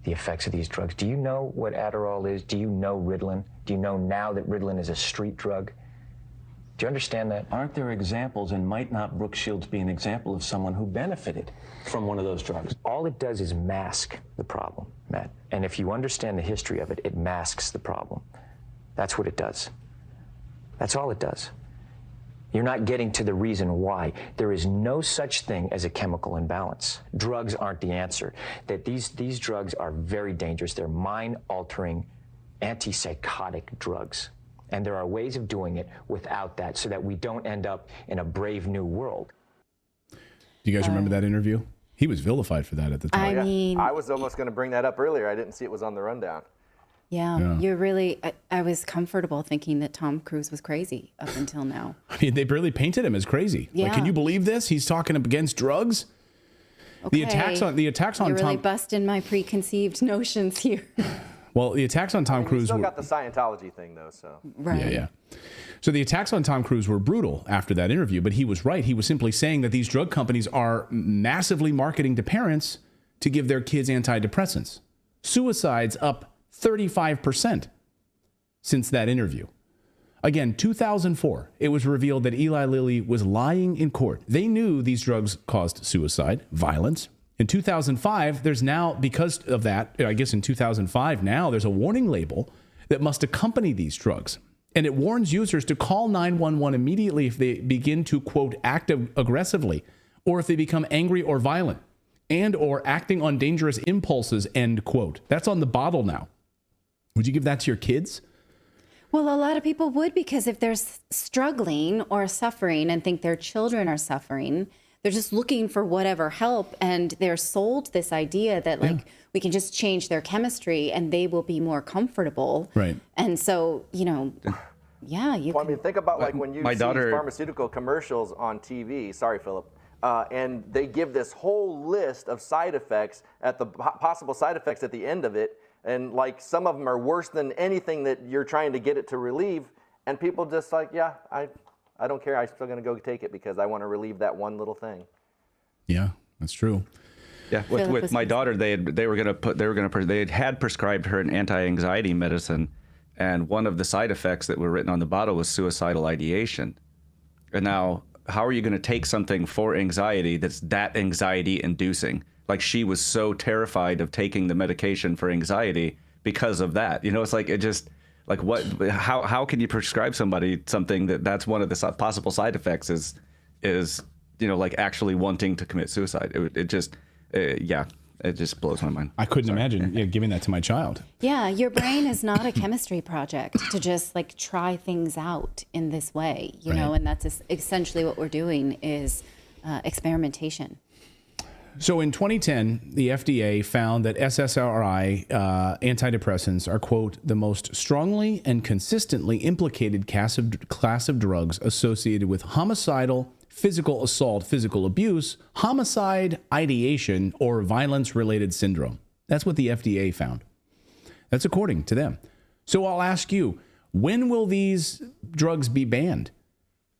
the effects of these drugs. Do you know what Adderall is? Do you know Ritalin? Do you know now that Ritalin is a street drug? Do you understand that? Aren't there examples, and might not Brooke Shields be an example of someone who benefited from one of those drugs? All it does is mask the problem, Matt. And if you understand the history of it, it masks the problem. That's what it does. That's all it does. You're not getting to the reason why. There is no such thing as a chemical imbalance. Drugs aren't the answer. That these drugs are very dangerous. They're mind-altering, antipsychotic drugs. And there are ways of doing it without that so that we don't end up in a brave new world. Do you guys remember that interview? He was vilified for that at the time. I mean, I was almost going to bring that up earlier. I didn't see it was on the rundown. Yeah. You're really, I was comfortable thinking that Tom Cruise was crazy up until now. I mean, they really painted him as crazy. Yeah. Like, can you believe this? He's talking against drugs. Okay. The attacks on You're really Tom. busting my preconceived notions here. Well, the attacks on Tom Cruise. Still got the Scientology thing though, so. Right. Yeah. So the attacks on Tom Cruise were brutal after that interview, but he was right. He was simply saying that these drug companies are massively marketing to parents to give their kids antidepressants. Suicides up 35% since that interview. Again, 2004, it was revealed that Eli Lilly was lying in court. They knew these drugs caused suicide, violence. In 2005, there's now, because of that, I guess in 2005 now, there's a warning label that must accompany these drugs. And it warns users to call 911 immediately if they begin to, quote, act aggressively, or if they become angry or violent, and or acting on dangerous impulses, end quote. That's on the bottle now. Would you give that to your kids? Well, a lot of people would, because if they're struggling or suffering and think their children are suffering, they're just looking for whatever help, and they're sold this idea that we can just change their chemistry and they will be more comfortable. Right. And so, yeah, I mean, think about like when you see daughter, pharmaceutical commercials on TV. Sorry, Philip. And they give this whole list of side effects possible side effects at the end of it. And like some of them are worse than anything that you're trying to get it to relieve. And people just like, yeah, I don't care. I'm still going to go take it because I want to relieve that one little thing. Yeah, that's true. Yeah, with my daughter, they had prescribed her an anti-anxiety medicine, and one of the side effects that were written on the bottle was suicidal ideation. And now, how are you going to take something for anxiety that's that anxiety inducing? Like, she was so terrified of taking the medication for anxiety because of that. It's like, it just, like, what? How can you prescribe somebody something that's one of the possible side effects is like actually wanting to commit suicide? It just blows my mind. I couldn't imagine giving that to my child. Yeah, your brain is not a chemistry project to just like try things out in this way, you know, and that's essentially what we're doing is experimentation. So in 2010, the FDA found that SSRI antidepressants are, quote, the most strongly and consistently implicated class of drugs associated with homicidal, physical assault, physical abuse, homicide, ideation, or violence-related syndrome. That's what the FDA found. That's according to them. So I'll ask you, when will these drugs be banned?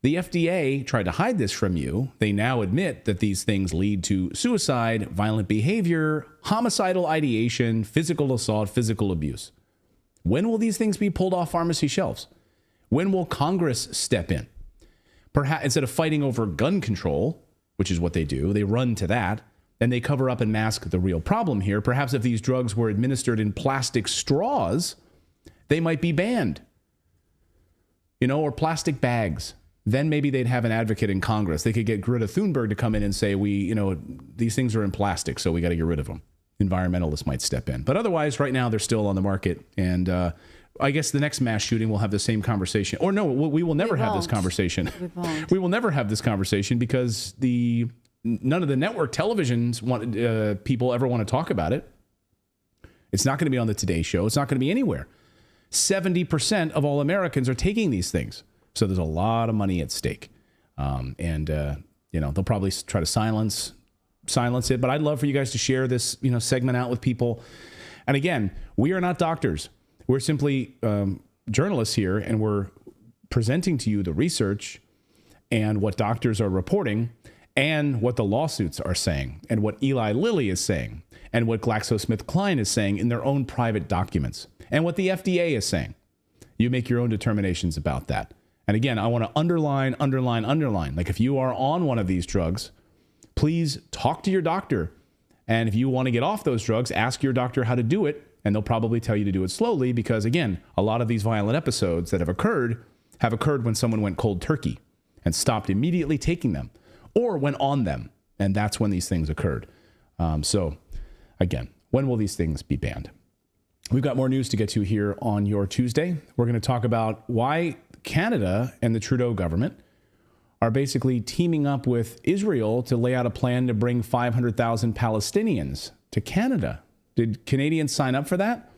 The FDA tried to hide this from you. They now admit that these things lead to suicide, violent behavior, homicidal ideation, physical assault, physical abuse. When will these things be pulled off pharmacy shelves? When will Congress step in? Perhaps instead of fighting over gun control, which is what they do, they run to that, and they cover up and mask the real problem here. Perhaps if these drugs were administered in plastic straws, they might be banned, or plastic bags. Then maybe they'd have an advocate in Congress. They could get Greta Thunberg to come in and say, these things are in plastic, so we got to get rid of them. Environmentalists might step in. But otherwise, right now, they're still on the market. And I guess the next mass shooting will have the same conversation. Or no, we will never have this conversation. We will never have this conversation because none of the network televisions people ever want to talk about it. It's not going to be on the Today Show. It's not going to be anywhere. 70% of all Americans are taking these things. So there's a lot of money at stake. They'll probably try to silence it. But I'd love for you guys to share this, segment out with people. And again, we are not doctors. We're simply journalists here, and we're presenting to you the research and what doctors are reporting and what the lawsuits are saying and what Eli Lilly is saying and what GlaxoSmithKline is saying in their own private documents and what the FDA is saying. You make your own determinations about that. And again, I want to underline. Like, if you are on one of these drugs, please talk to your doctor. And if you want to get off those drugs, ask your doctor how to do it. And they'll probably tell you to do it slowly because, again, a lot of these violent episodes that have occurred when someone went cold turkey and stopped immediately taking them or went on them. And that's when these things occurred. So, again, when will these things be banned? We've got more news to get to here on your Tuesday. We're going to talk about why Canada and the Trudeau government are basically teaming up with Israel to lay out a plan to bring 500,000 Palestinians to Canada. Did Canadians sign up for that?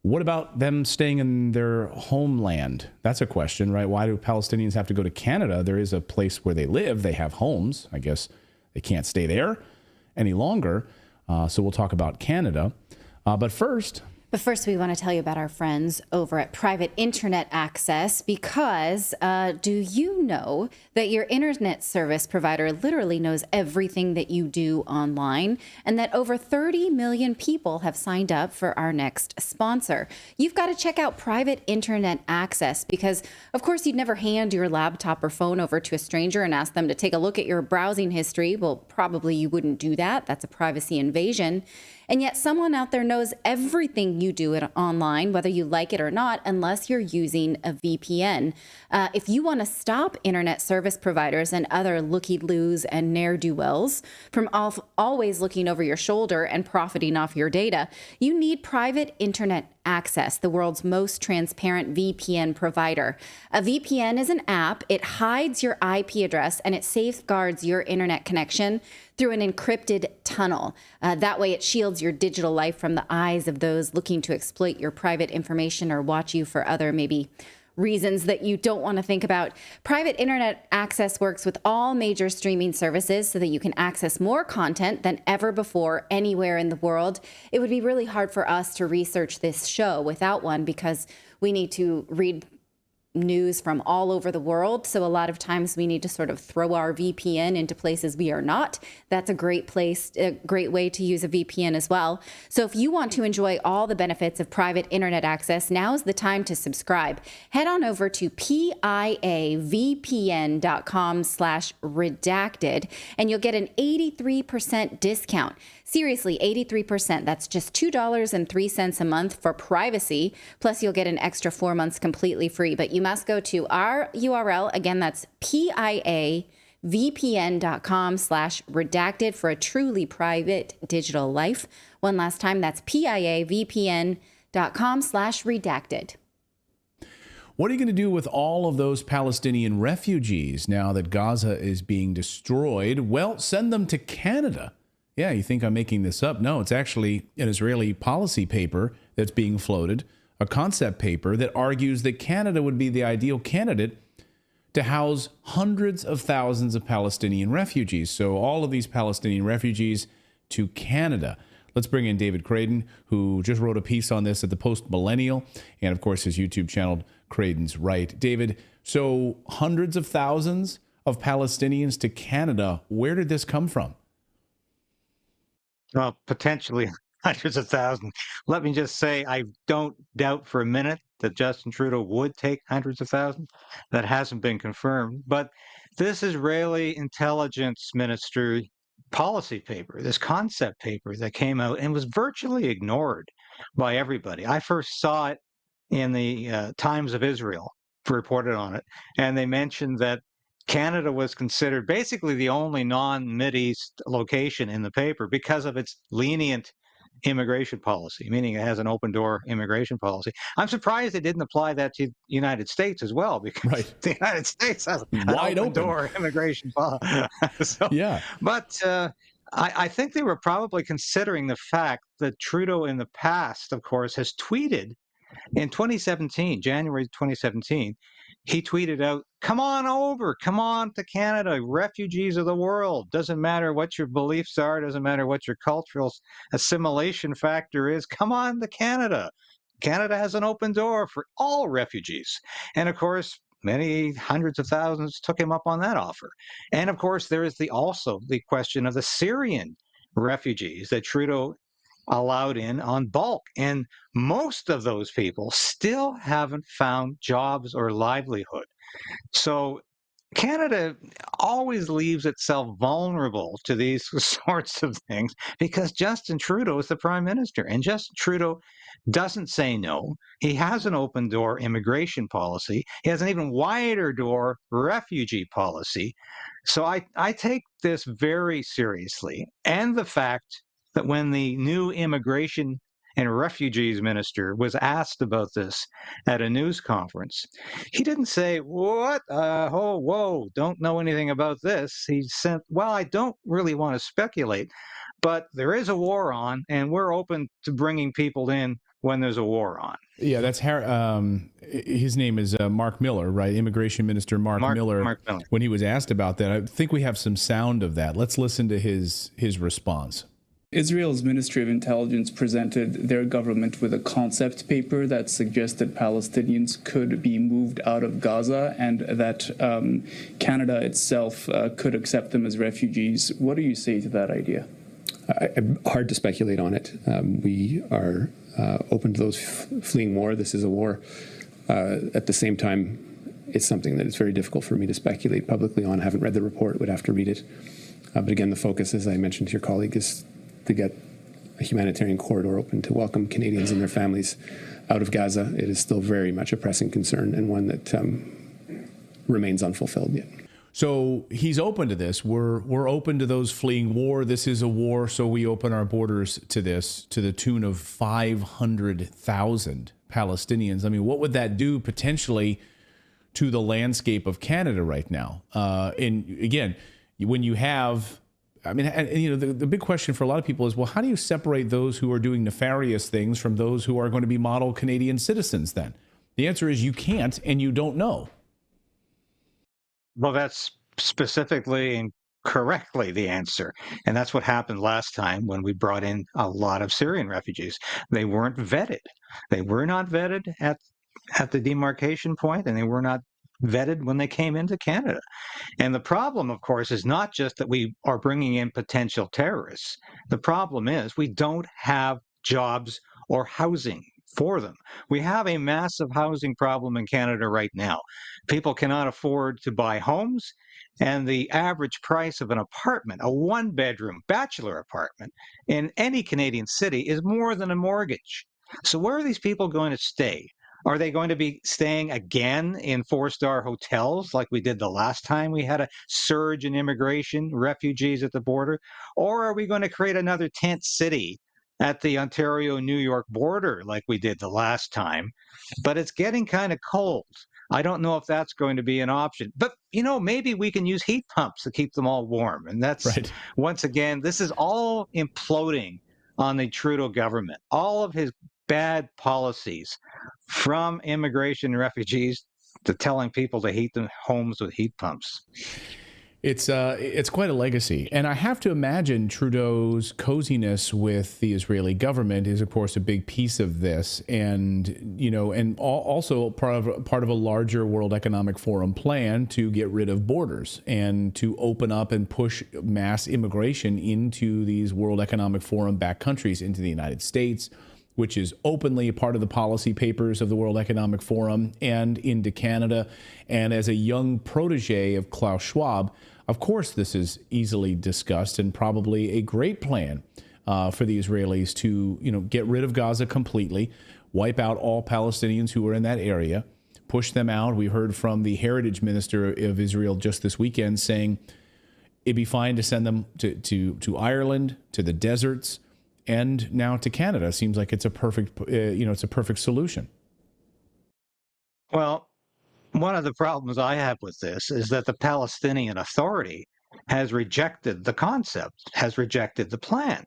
What about them staying in their homeland? That's a question, right? Why do Palestinians have to go to Canada? There is a place where they live. They have homes. I guess they can't stay there any longer. So we'll talk about Canada. But first... But first, we want to tell you about our friends over at Private Internet Access, because do you know that your internet service provider literally knows everything that you do online, and that over 30 million people have signed up for our next sponsor? You've got to check out Private Internet Access because, of course, you'd never hand your laptop or phone over to a stranger and ask them to take a look at your browsing history. Well, probably you wouldn't do that. That's a privacy invasion. And yet someone out there knows everything you do online, whether you like it or not, unless you're using a VPN. If you want to stop internet service providers and other looky-loos and ne'er-do-wells from always looking over your shoulder and profiting off your data, you need Private Internet Access, the world's most transparent VPN provider. A VPN is an app. It hides your IP address and it safeguards your internet connection through an encrypted tunnel. That way it shields your digital life from the eyes of those looking to exploit your private information or watch you for other maybe reasons that you don't want to think about. Private Internet Access works with all major streaming services so that you can access more content than ever before anywhere in the world. It would be really hard for us to research this show without one because we need to read news from all over the world. So a lot of times we need to sort of throw our VPN into places we are not. That's a great way to use a VPN as well. So if you want to enjoy all the benefits of Private Internet Access, now's the time to subscribe. Head on over to piavpn.com/redacted and you'll get an 83% discount. Seriously, 83%. That's just $2.03 a month for privacy. Plus, you'll get an extra 4 months completely free. But you must go to our URL. Again, that's piavpn.com/redacted for a truly private digital life. One last time, that's piavpn.com/redacted. What are you going to do with all of those Palestinian refugees now that Gaza is being destroyed? Well, send them to Canada. Yeah, you think I'm making this up? No, it's actually an Israeli policy paper that's being floated, a concept paper that argues that Canada would be the ideal candidate to house hundreds of thousands of Palestinian refugees. So all of these Palestinian refugees to Canada. Let's bring in David Creighton, who just wrote a piece on this at the Post Millennial, and of course his YouTube channel, Creighton's Right. David, so hundreds of thousands of Palestinians to Canada. Where did this come from? Well, potentially hundreds of thousands. Let me just say, I don't doubt for a minute that Justin Trudeau would take hundreds of thousands. That hasn't been confirmed. But this Israeli intelligence ministry policy paper, this concept paper that came out and was virtually ignored by everybody. I first saw it in the Times of Israel, reported on it, and they mentioned that Canada was considered basically the only non-Mideast location in the paper because of its lenient immigration policy, meaning it has an open-door immigration policy. I'm surprised they didn't apply that to the United States as well, because the United States has an open-door immigration policy. Yeah. But I think they were probably considering the fact that Trudeau in the past, of course, has tweeted in 2017, January 2017, he tweeted out, "Come on over, come on to Canada, refugees of the world. Doesn't matter what your beliefs are, doesn't matter what your cultural assimilation factor is, come on to Canada. Canada has an open door for all refugees." And of course, many hundreds of thousands took him up on that offer. And of course, there is also the question of the Syrian refugees that Trudeau allowed in on bulk. And most of those people still haven't found jobs or livelihood. So Canada always leaves itself vulnerable to these sorts of things because Justin Trudeau is the prime minister, and Justin Trudeau doesn't say no. He has an open door immigration policy. He has an even wider door refugee policy. So I take this very seriously. And the fact that when the new immigration and refugees minister was asked about this at a news conference, he didn't say, "What? Whoa, don't know anything about this." He said, "Well, I don't really want to speculate, but there is a war on, and we're open to bringing people in when there's a war on." Yeah, that's his name is Mark Miller, right? Immigration Minister Mark Miller. When he was asked about that, I think we have some sound of that. Let's listen to his response. Israel's Ministry of Intelligence presented their government with a concept paper that suggested Palestinians could be moved out of Gaza and that Canada itself could accept them as refugees. What do you say to that idea? Hard to speculate on it. We are open to those fleeing war. This is a war. At the same time, it's something that it's very difficult for me to speculate publicly on. I haven't read the report, would have to read it. But again, the focus, as I mentioned to your colleague, is to get a humanitarian corridor open to welcome Canadians and their families out of Gaza. It is still very much a pressing concern and one that remains unfulfilled yet. So he's open to this. We're open to those fleeing war. This is a war, so we open our borders to this, to the tune of 500,000 Palestinians. I mean, what would that do potentially to the landscape of Canada right now? And again, when you have, I mean, and, you know, the big question for a lot of people is, well, how do you separate those who are doing nefarious things from those who are going to be model Canadian citizens then? The answer is you can't, and you don't know. Well, that's specifically and correctly the answer. And that's what happened last time when we brought in a lot of Syrian refugees. They weren't vetted. They were not vetted at the demarcation point, and they were not vetted when they came into Canada. And the problem, of course, is not just that we are bringing in potential terrorists. The problem is we don't have jobs or housing for them. We have a massive housing problem in Canada right now. People cannot afford to buy homes, and the average price of an apartment, a one-bedroom bachelor apartment in any Canadian city, is more than a mortgage. So where are these people going to stay? Are they going to be staying again in four-star hotels like we did the last time we had a surge in immigration, refugees at the border? Or are we going to create another tent city at the Ontario-New York border like we did the last time? But it's getting kind of cold. I don't know if that's going to be an option. But, you know, maybe we can use heat pumps to keep them all warm. And that's, right. Once again, this is all imploding on the Trudeau government. All of his bad policies, from immigration and refugees to telling people to heat their homes with heat pumps. It's quite a legacy. And I have to imagine Trudeau's coziness with the Israeli government is, of course, a big piece of this. And, you know, and also part of a larger World Economic Forum plan to get rid of borders and to open up and push mass immigration into these World Economic Forum backed countries, into the United States, which is openly a part of the policy papers of the World Economic Forum, and into Canada. And as a young protege of Klaus Schwab, of course, this is easily discussed and probably a great plan for the Israelis to, you know, get rid of Gaza completely, wipe out all Palestinians who are in that area, push them out. We heard from the Heritage Minister of Israel just this weekend saying it'd be fine to send them to Ireland, to the deserts, and now to Canada. Seems like it's a perfect, it's a perfect solution. Well, one of the problems I have with this is that the Palestinian Authority has rejected the concept, has rejected the plan.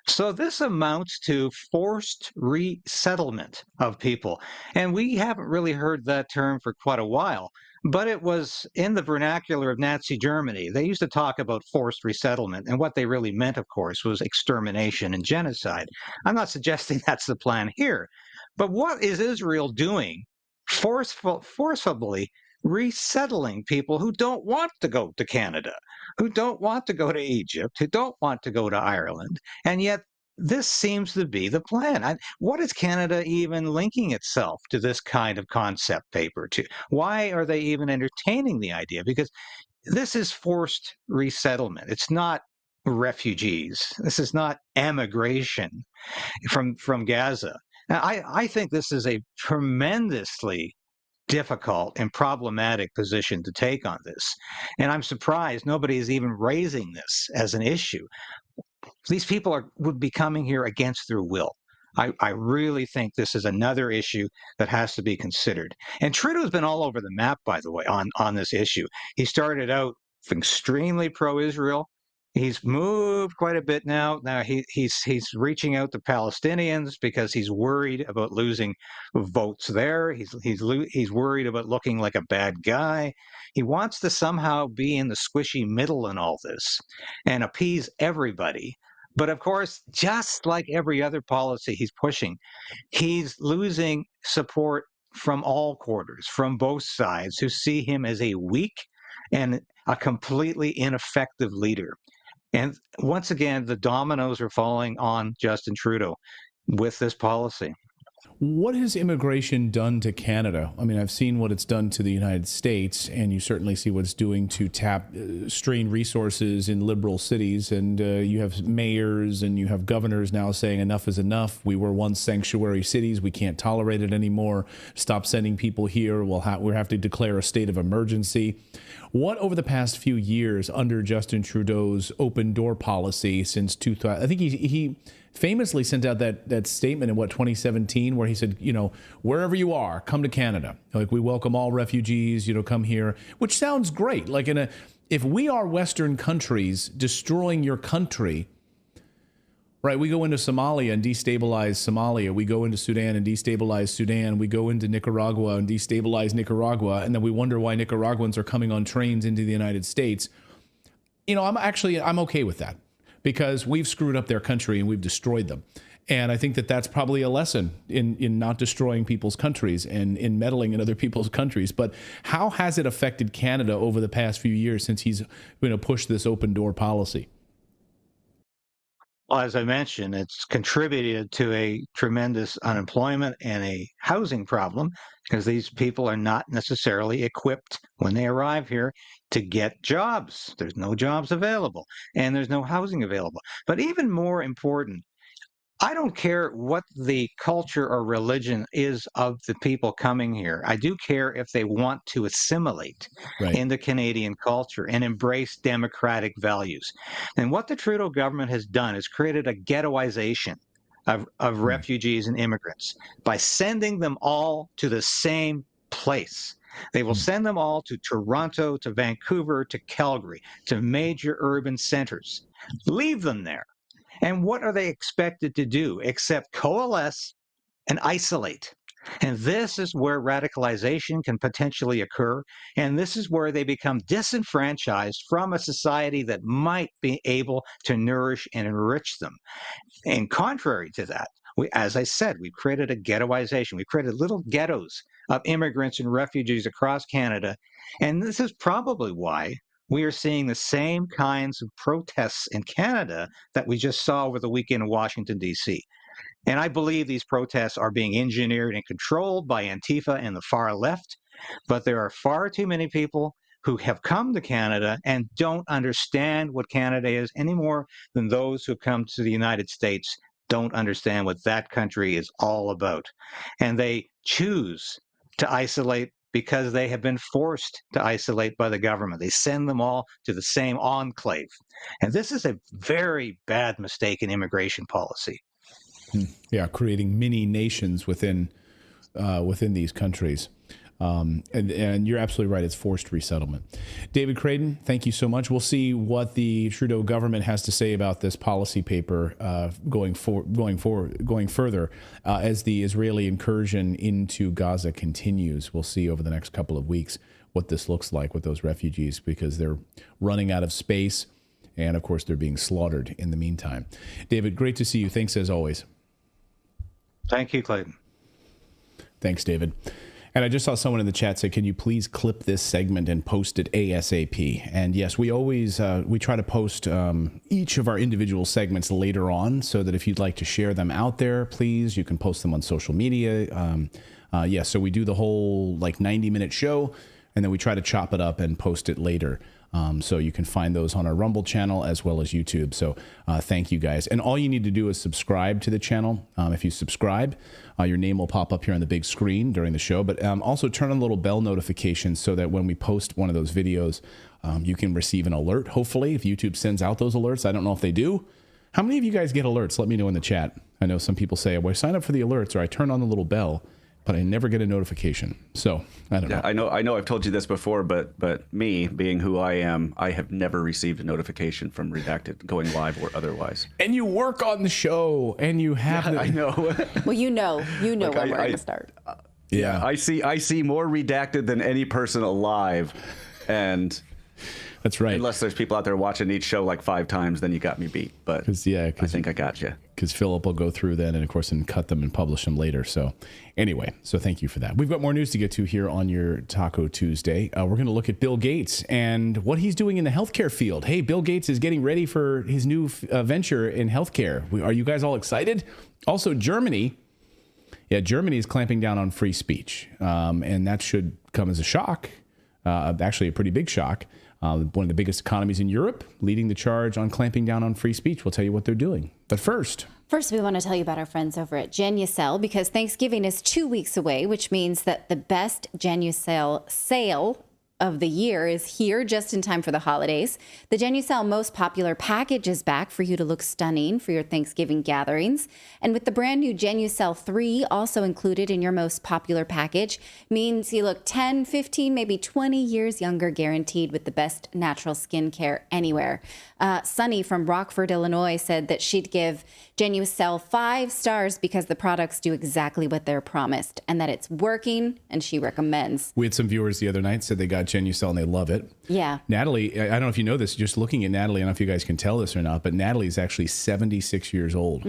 So this amounts to forced resettlement of people. And we haven't really heard that term for quite a while, but it was in the vernacular of Nazi Germany. They used to talk about forced resettlement, and what they really meant, of course, was extermination and genocide. I'm not suggesting that's the plan here, but what is Israel doing? Forcibly resettling people who don't want to go to Canada, who don't want to go to Egypt, who don't want to go to Ireland, and yet this seems to be the plan. What is Canada even linking itself to this kind of concept paper to? Why are they even entertaining the idea? Because this is forced resettlement. It's not refugees. This is not emigration from Gaza. Now, I think this is a tremendously difficult and problematic position to take on this. And I'm surprised nobody is even raising this as an issue. These people would be coming here against their will. I really think this is another issue that has to be considered. And Trudeau's been all over the map, by the way, on this issue. He started out extremely pro-Israel. He's moved quite a bit now. Now he's reaching out to Palestinians because he's worried about losing votes there. He's worried about looking like a bad guy. He wants to somehow be in the squishy middle in all this and appease everybody. But of course, just like every other policy he's pushing, he's losing support from all quarters, from both sides, who see him as a weak and a completely ineffective leader. And once again, the dominoes are falling on Justin Trudeau with this policy. What has immigration done to Canada? I mean, I've seen what it's done to the United States, and you certainly see what it's doing to strain resources in liberal cities. And you have mayors and you have governors now saying enough is enough. We were once sanctuary cities. We can't tolerate it anymore. Stop sending people here. We'll have to declare a state of emergency. What over the past few years under Justin Trudeau's open door policy since 2000, I think he famously sent out that statement in 2017, where he said, wherever you are, come to Canada. Like, we welcome all refugees, come here, which sounds great. Like, if we are Western countries destroying your country, right? We go into Somalia and destabilize Somalia. We go into Sudan and destabilize Sudan. We go into Nicaragua and destabilize Nicaragua. And then we wonder why Nicaraguans are coming on trains into the United States. I'm okay with that, because we've screwed up their country and we've destroyed them. And I think that that's probably a lesson in not destroying people's countries and in meddling in other people's countries. But how has it affected Canada over the past few years since he's pushed this open door policy? Well, as I mentioned, it's contributed to a tremendous unemployment and a housing problem, because these people are not necessarily equipped when they arrive here to get jobs. There's no jobs available, and there's no housing available. But even more important, I don't care what the culture or religion is of the people coming here. I do care if they want to assimilate into Canadian culture and embrace democratic values. And what the Trudeau government has done is created a ghettoization of refugees and immigrants by sending them all to the same place. They will send them all to Toronto, to Vancouver, to Calgary, to major urban centers. Leave them there. And what are they expected to do except coalesce and isolate? And this is where radicalization can potentially occur. And this is where they become disenfranchised from a society that might be able to nourish and enrich them. And contrary to that, as I said, we've created a ghettoization. We've created little ghettos of immigrants and refugees across Canada. And this is probably why we are seeing the same kinds of protests in Canada that we just saw over the weekend in Washington, D.C. And I believe these protests are being engineered and controlled by Antifa and the far left. But there are far too many people who have come to Canada and don't understand what Canada is any more than those who come to the United States don't understand what that country is all about. And they choose to isolate because they have been forced to isolate by the government. They send them all to the same enclave. And this is a very bad mistake in immigration policy. Yeah, creating mini nations within these countries. And you're absolutely right. It's forced resettlement. David Creighton, thank you so much. We'll see what the Trudeau government has to say about this policy paper going further as the Israeli incursion into Gaza continues. We'll see over the next couple of weeks what this looks like with those refugees, because they're running out of space. And of course, they're being slaughtered in the meantime. David, great to see you. Thanks as always. Thank you, Clayton. Thanks, David. And I just saw someone in the chat say, can you please clip this segment and post it ASAP? And yes, we always, we try to post each of our individual segments later on, so that if you'd like to share them out there, please, you can post them on social media. So we do the whole 90-minute show, and then we try to chop it up and post it later. So you can find those on our Rumble channel as well as YouTube. So thank you guys. And all you need to do is subscribe to the channel. If you subscribe, your name will pop up here on the big screen during the show. But also turn on the little bell notification so that when we post one of those videos, you can receive an alert, hopefully, if YouTube sends out those alerts. I don't know if they do. How many of you guys get alerts? Let me know in the chat. I know some people say, well, I sign up for the alerts or I turn on the little bell, but I never get a notification. So I don't know. I know I've told you this before, but me being who I am, I have never received a notification from Redacted going live or otherwise. And you work on the show and you have I know. Well, you know when we're going to start. Yeah. I see more Redacted than any person alive. And That's right. Unless there's people out there watching each show like 5 times, then you got me beat. But I think I got you. Because Philip will go through then and, of course, and cut them and publish them later. So anyway, so thank you for that. We've got more news to get to here on your Taco Tuesday. We're going to look at Bill Gates and what he's doing in the healthcare field. Hey, Bill Gates is getting ready for his new venture in healthcare. Are you guys all excited? Also, Germany. Yeah, Germany is clamping down on free speech. And that should come as a shock, actually a pretty big shock. One of the biggest economies in Europe leading the charge on clamping down on free speech. We'll tell you what they're doing. But first, we want to tell you about our friends over at Genucel, because Thanksgiving is 2 weeks away, which means that the best Genucel sale of the year is here just in time for the holidays. The Genucel most popular package is back for you to look stunning for your Thanksgiving gatherings. And with the brand new Genucel 3 also included in your most popular package, means you look 10, 15, maybe 20 years younger guaranteed with the best natural skincare anywhere. Sunny from Rockford, Illinois said that she'd give Genucel 5 stars because the products do exactly what they're promised and that it's working, and she recommends. We had some viewers the other night said they got Genucel and they love it. Yeah. Natalie, I don't know if you know this, just looking at Natalie, I don't know if you guys can tell this or not, but Natalie is actually 76 years old.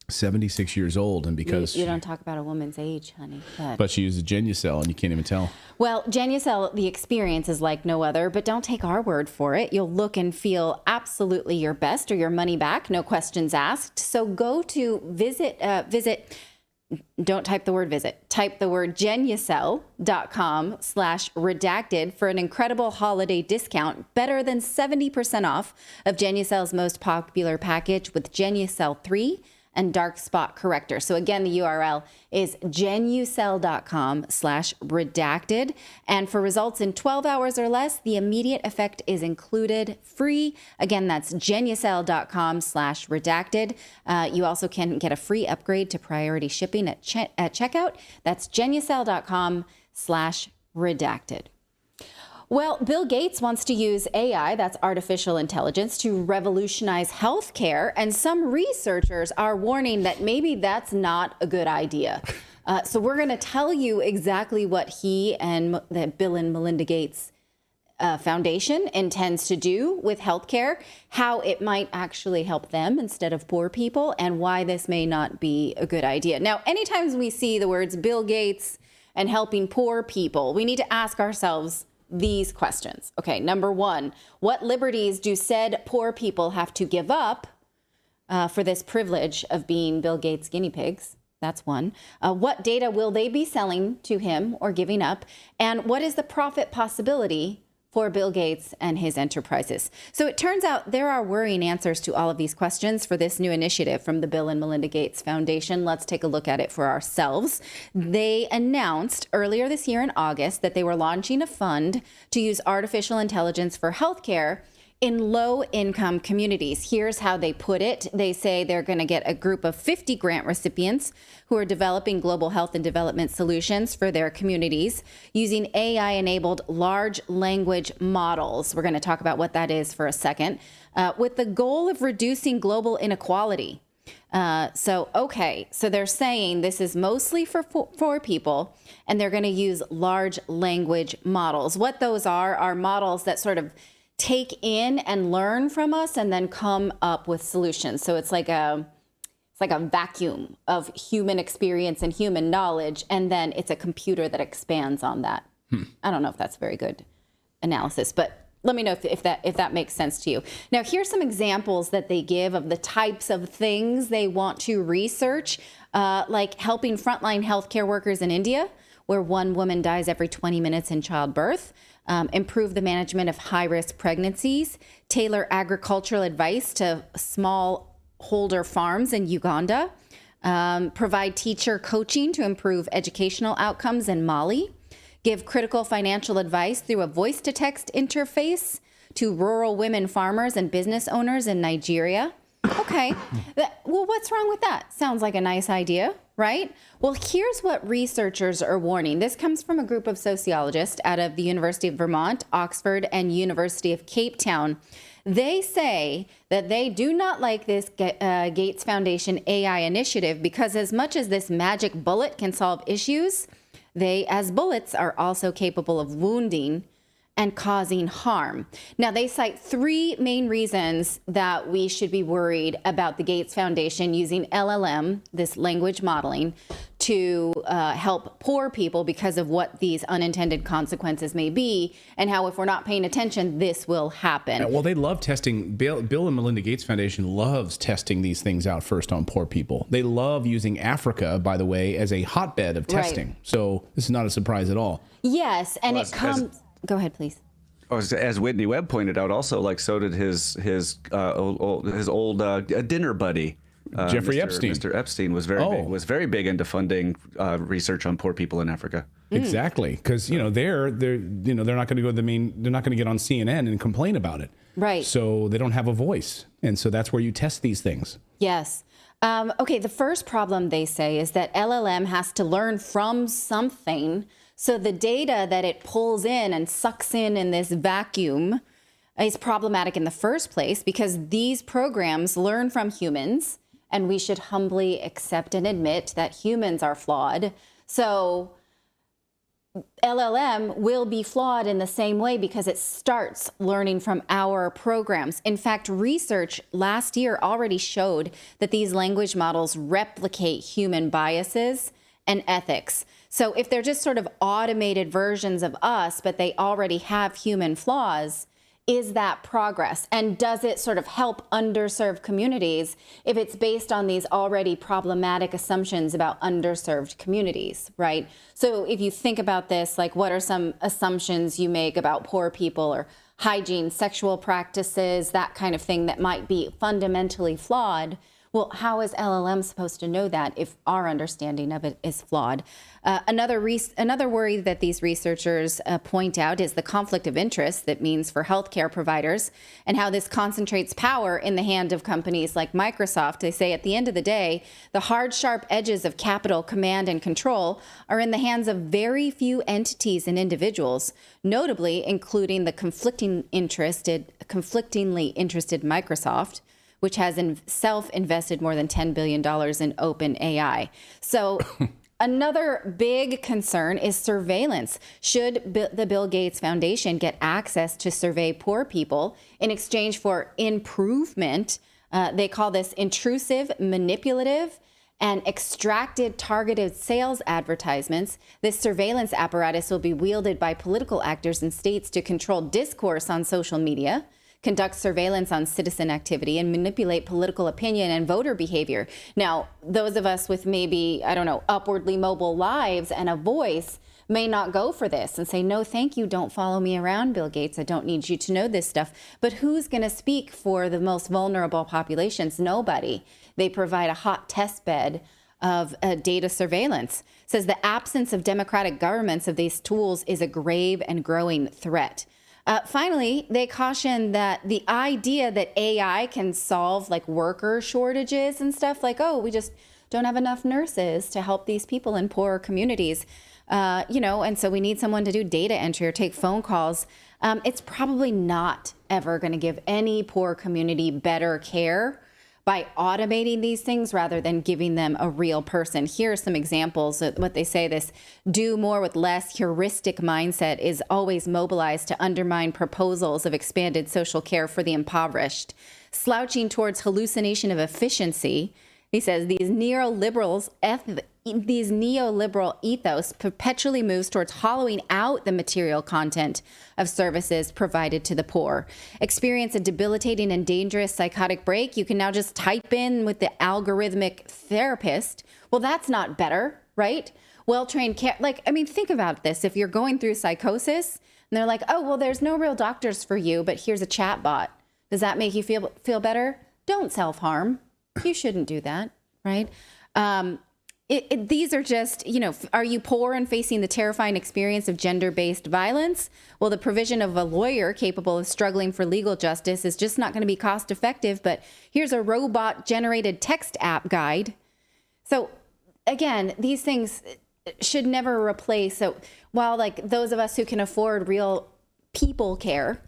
76 years old, and because you don't talk about a woman's age, honey. But she uses Genucel, and you can't even tell. Well, Genucel, the experience is like no other, but don't take our word for it. You'll look and feel absolutely your best or your money back, no questions asked. So go to visit. Don't type the word visit. Type the word Genucel.com/redacted for an incredible holiday discount, better than 70% off of Genucel's most popular package with Genucel 3 and dark spot corrector. So again, the URL is Genucel.com/redacted. And for results in 12 hours or less, the immediate effect is included free. Again, that's Genucel.com/redacted. You also can get a free upgrade to priority shipping at checkout. That's Genucel.com/redacted. Well, Bill Gates wants to use AI, that's artificial intelligence, to revolutionize healthcare, and some researchers are warning that maybe that's not a good idea. So we're going to tell you exactly what he and the Bill and Melinda Gates Foundation intends to do with healthcare, how it might actually help them instead of poor people, and why this may not be a good idea. Now, anytime we see the words Bill Gates and helping poor people, we need to ask ourselves these questions. Okay, number one, what liberties do said poor people have to give up for this privilege of being Bill Gates' guinea pigs? That's one. What data will they be selling to him or giving up? And what is the profit possibility for Bill Gates and his enterprises? So it turns out there are worrying answers to all of these questions for this new initiative from the Bill and Melinda Gates Foundation. Let's take a look at it for ourselves. They announced earlier this year in August that they were launching a fund to use artificial intelligence for healthcare in low-income communities. Here's how they put it. They say they're going to get a group of 50 grant recipients who are developing global health and development solutions for their communities using AI-enabled large language models. We're going to talk about what that is for a second, with the goal of reducing global inequality. So they're saying this is mostly for people, and they're going to use large language models. What those are models that sort of take in and learn from us and then come up with solutions. So it's like a vacuum of human experience and human knowledge, and then it's a computer that expands on that. I don't know if that's very good analysis, but let me know if that makes sense to you. Now, here's some examples that they give of the types of things they want to research, like helping frontline healthcare workers in India, where one woman dies every 20 minutes in childbirth. Improve the management of high-risk pregnancies, tailor agricultural advice to smallholder farms in Uganda, provide teacher coaching to improve educational outcomes in Mali, give critical financial advice through a voice-to-text interface to rural women farmers and business owners in Nigeria. Okay, well, what's wrong with that? Sounds like a nice idea, right? Well, here's what researchers are warning. This comes from a group of sociologists out of the University of Vermont, Oxford, and University of Cape Town. They say that they do not like this Gates Foundation AI initiative because as much as this magic bullet can solve issues, they, as bullets, are also capable of wounding and causing harm. Now, they cite 3 main reasons that we should be worried about the Gates Foundation using LLM, this language modeling, to help poor people because of what these unintended consequences may be, and how if we're not paying attention, this will happen. Well, they love testing. Bill and Melinda Gates Foundation loves testing these things out first on poor people. They love using Africa, by the way, as a hotbed of testing. Right. So this is not a surprise at all. Yes, and it comes... Go ahead, please. As Whitney Webb pointed out, also, like, so did his old dinner buddy, Jeffrey Epstein. Mr. Epstein was very big into funding research on poor people in Africa. Exactly, because they're not going to go they're not going to get on CNN and complain about it. Right. So they don't have a voice, and so that's where you test these things. Yes. Okay, the first problem, they say, is that LLM has to learn from something. So the data that it pulls in and sucks in this vacuum is problematic in the first place, because these programs learn from humans, and we should humbly accept and admit that humans are flawed. So LLM will be flawed in the same way because it starts learning from our programs. In fact, research last year already showed that these language models replicate human biases and ethics. So if they're just sort of automated versions of us, but they already have human flaws, is that progress? And does it sort of help underserved communities if it's based on these already problematic assumptions about underserved communities, right? So if you think about this, like, what are some assumptions you make about poor people, or hygiene, sexual practices, that kind of thing that might be fundamentally flawed? Well, how is LLM supposed to know that if our understanding of it is flawed? Another worry that these researchers point out is the conflict of interest that means for healthcare providers, and how this concentrates power in the hand of companies like Microsoft. They say at the end of the day, the hard, sharp edges of capital, command, and control are in the hands of very few entities and individuals, notably including the conflictingly interested Microsoft, which has self-invested more than $10 billion in OpenAI. So another big concern is surveillance. Should the Bill Gates Foundation get access to survey poor people in exchange for improvement? They call this intrusive, manipulative, and extracted targeted sales advertisements. This surveillance apparatus will be wielded by political actors in states to control discourse on social media, conduct surveillance on citizen activity, and manipulate political opinion and voter behavior. Now, those of us with maybe, upwardly mobile lives and a voice may not go for this and say, no, thank you, don't follow me around, Bill Gates. I don't need you to know this stuff. But who's going to speak for the most vulnerable populations? Nobody. They provide a hot test bed of data surveillance. It says the absence of democratic governments of these tools is a grave and growing threat. Finally, they caution that the idea that AI can solve like worker shortages and stuff, like, oh, we just don't have enough nurses to help these people in poorer communities, and so we need someone to do data entry or take phone calls. It's probably not ever going to give any poor community better care by automating these things rather than giving them a real person. Here are some examples of what they say. This do more with less heuristic mindset is always mobilized to undermine proposals of expanded social care for the impoverished. Slouching towards hallucination of efficiency, he says these neoliberal ethos perpetually moves towards hollowing out the material content of services provided to the poor. Experience a debilitating and dangerous psychotic break? You can now just type in with the algorithmic therapist. Well, that's not better, right? Well-trained care. Think about this. If you're going through psychosis and they're like, oh, well, there's no real doctors for you, but here's a chat bot. Does that make you feel better? Don't self-harm. You shouldn't do that, right? These are just, are you poor and facing the terrifying experience of gender-based violence? Well, the provision of a lawyer capable of struggling for legal justice is just not going to be cost-effective, but here's a robot-generated text app guide. So, again, these things should never replace. So, while, those of us who can afford real people care,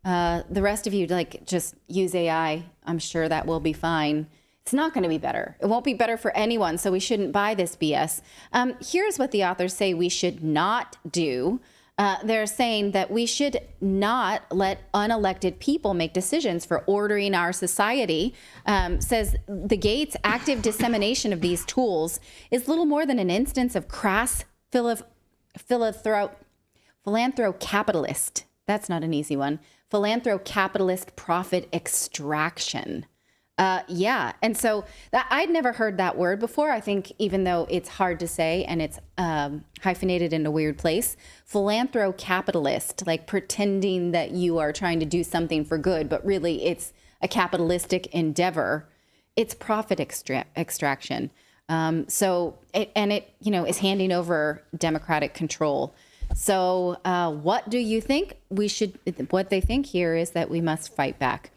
the rest of you, just use AI. I'm sure that will be fine. It's not going to be better. It won't be better for anyone, so we shouldn't buy this BS. Here's what the authors say we should not do. They're saying that we should not let unelected people make decisions for ordering our society. Says the Gates active dissemination of these tools is little more than an instance of crass philanthrocapitalist. That's not an easy one. Philanthrocapitalist profit extraction. Yeah. And so I'd never heard that word before. I think even though it's hard to say and it's hyphenated in a weird place, philanthrocapitalist, like pretending that you are trying to do something for good, but really it's a capitalistic endeavor. It's profit extraction. So it is handing over democratic control. So what do you think what they think here is that we must fight back.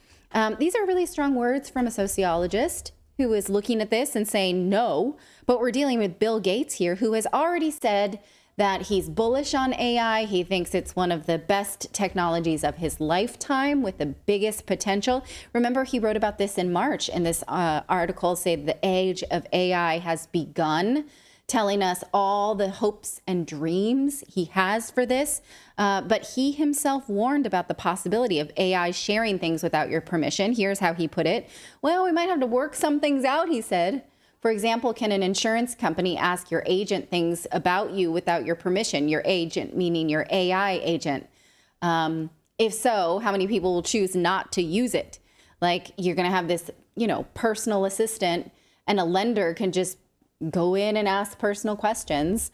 These are really strong words from a sociologist who is looking at this and saying no, but we're dealing with Bill Gates here, who has already said that he's bullish on AI. He thinks it's one of the best technologies of his lifetime with the biggest potential. Remember, he wrote about this in March, and this article said the age of AI has begun, telling us all the hopes and dreams he has for this. But he himself warned about the possibility of AI sharing things without your permission. Here's how he put it. Well, we might have to work some things out, he said. For example, can an insurance company ask your agent things about you without your permission? Your agent, meaning your AI agent. If so, how many people will choose not to use it? Like, you're going to have this, personal assistant, and a lender can just go in and ask personal questions.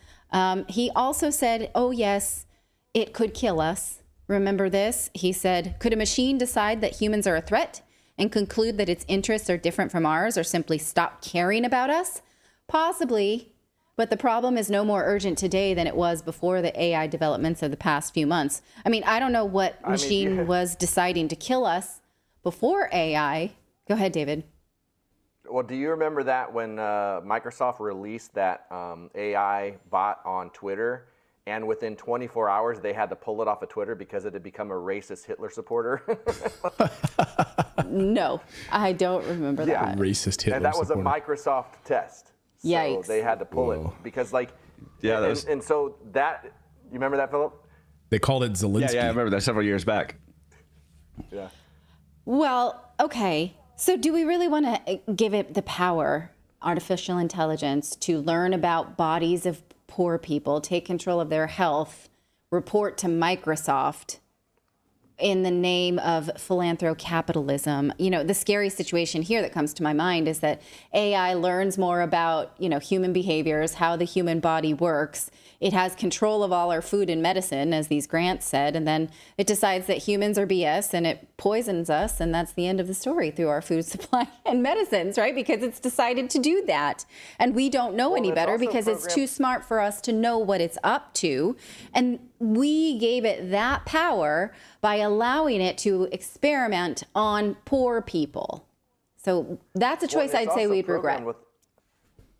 He also said, oh, yes, it could kill us. Remember this? He said, could a machine decide that humans are a threat and conclude that its interests are different from ours, or simply stop caring about us? Possibly, but the problem is no more urgent today than it was before the AI developments of the past few months. I mean, I don't know what machine was deciding to kill us before AI. Go ahead, David. Well, do you remember that when Microsoft released that AI bot on Twitter, and within 24 hours they had to pull it off of Twitter because it had become a racist Hitler supporter? No, I don't remember that. Racist Hitler and that was supporter. a Microsoft test. So Yikes. they had to pull it because, and so that, you remember that, Philip? They called it Zelensky. Yeah, I remember that several years back. Yeah. Well, okay. So do we really want to give it the power, artificial intelligence, to learn about bodies of poor people, take control of their health, report to Microsoft in the name of philanthrocapitalism? The scary situation here that comes to my mind is that AI learns more about, human behaviors, how the human body works. It has control of all our food and medicine, as these grants said, and then it decides that humans are BS and it poisons us, and that's the end of the story through our food supply and medicines, right? Because it's decided to do that. And we don't know any better because it's too smart for us to know what it's up to. And we gave it that power by allowing it to experiment on poor people. So that's a choice I'd say we'd regret.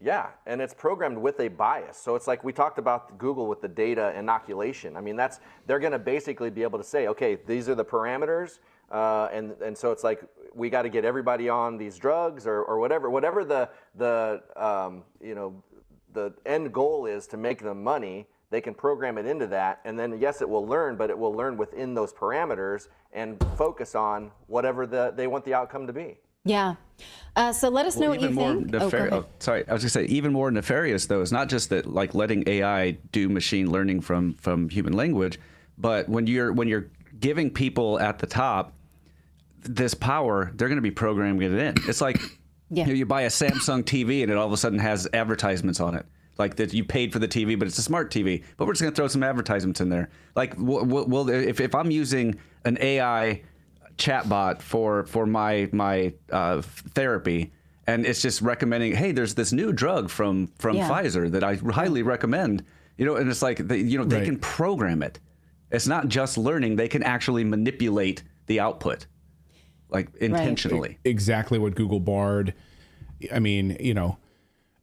Yeah, and it's programmed with a bias. So it's like we talked about Google with the data inoculation. I mean, they're going to basically be able to say, okay, these are the parameters, and so it's like we got to get everybody on these drugs or whatever the end goal is to make them money. They can program it into that, and then yes, it will learn, but it will learn within those parameters and focus on whatever they want the outcome to be. Yeah. So let us know what you think. Sorry, I was going to say, even more nefarious, though, is not just that, like, letting AI do machine learning from human language, but when you're giving people at the top this power, they're going to be programming it in. It's like you buy a Samsung TV and it all of a sudden has advertisements on it. Like that you paid for the TV, but it's a smart TV. But we're just going to throw some advertisements in there. Like, if I'm using an AI chatbot for my therapy, and it's just recommending, hey, there's this new drug from Pfizer that I highly recommend, and it's like they can program it. It's not just learning; they can actually manipulate the output, like intentionally. Right. Exactly what Google Bard. I mean,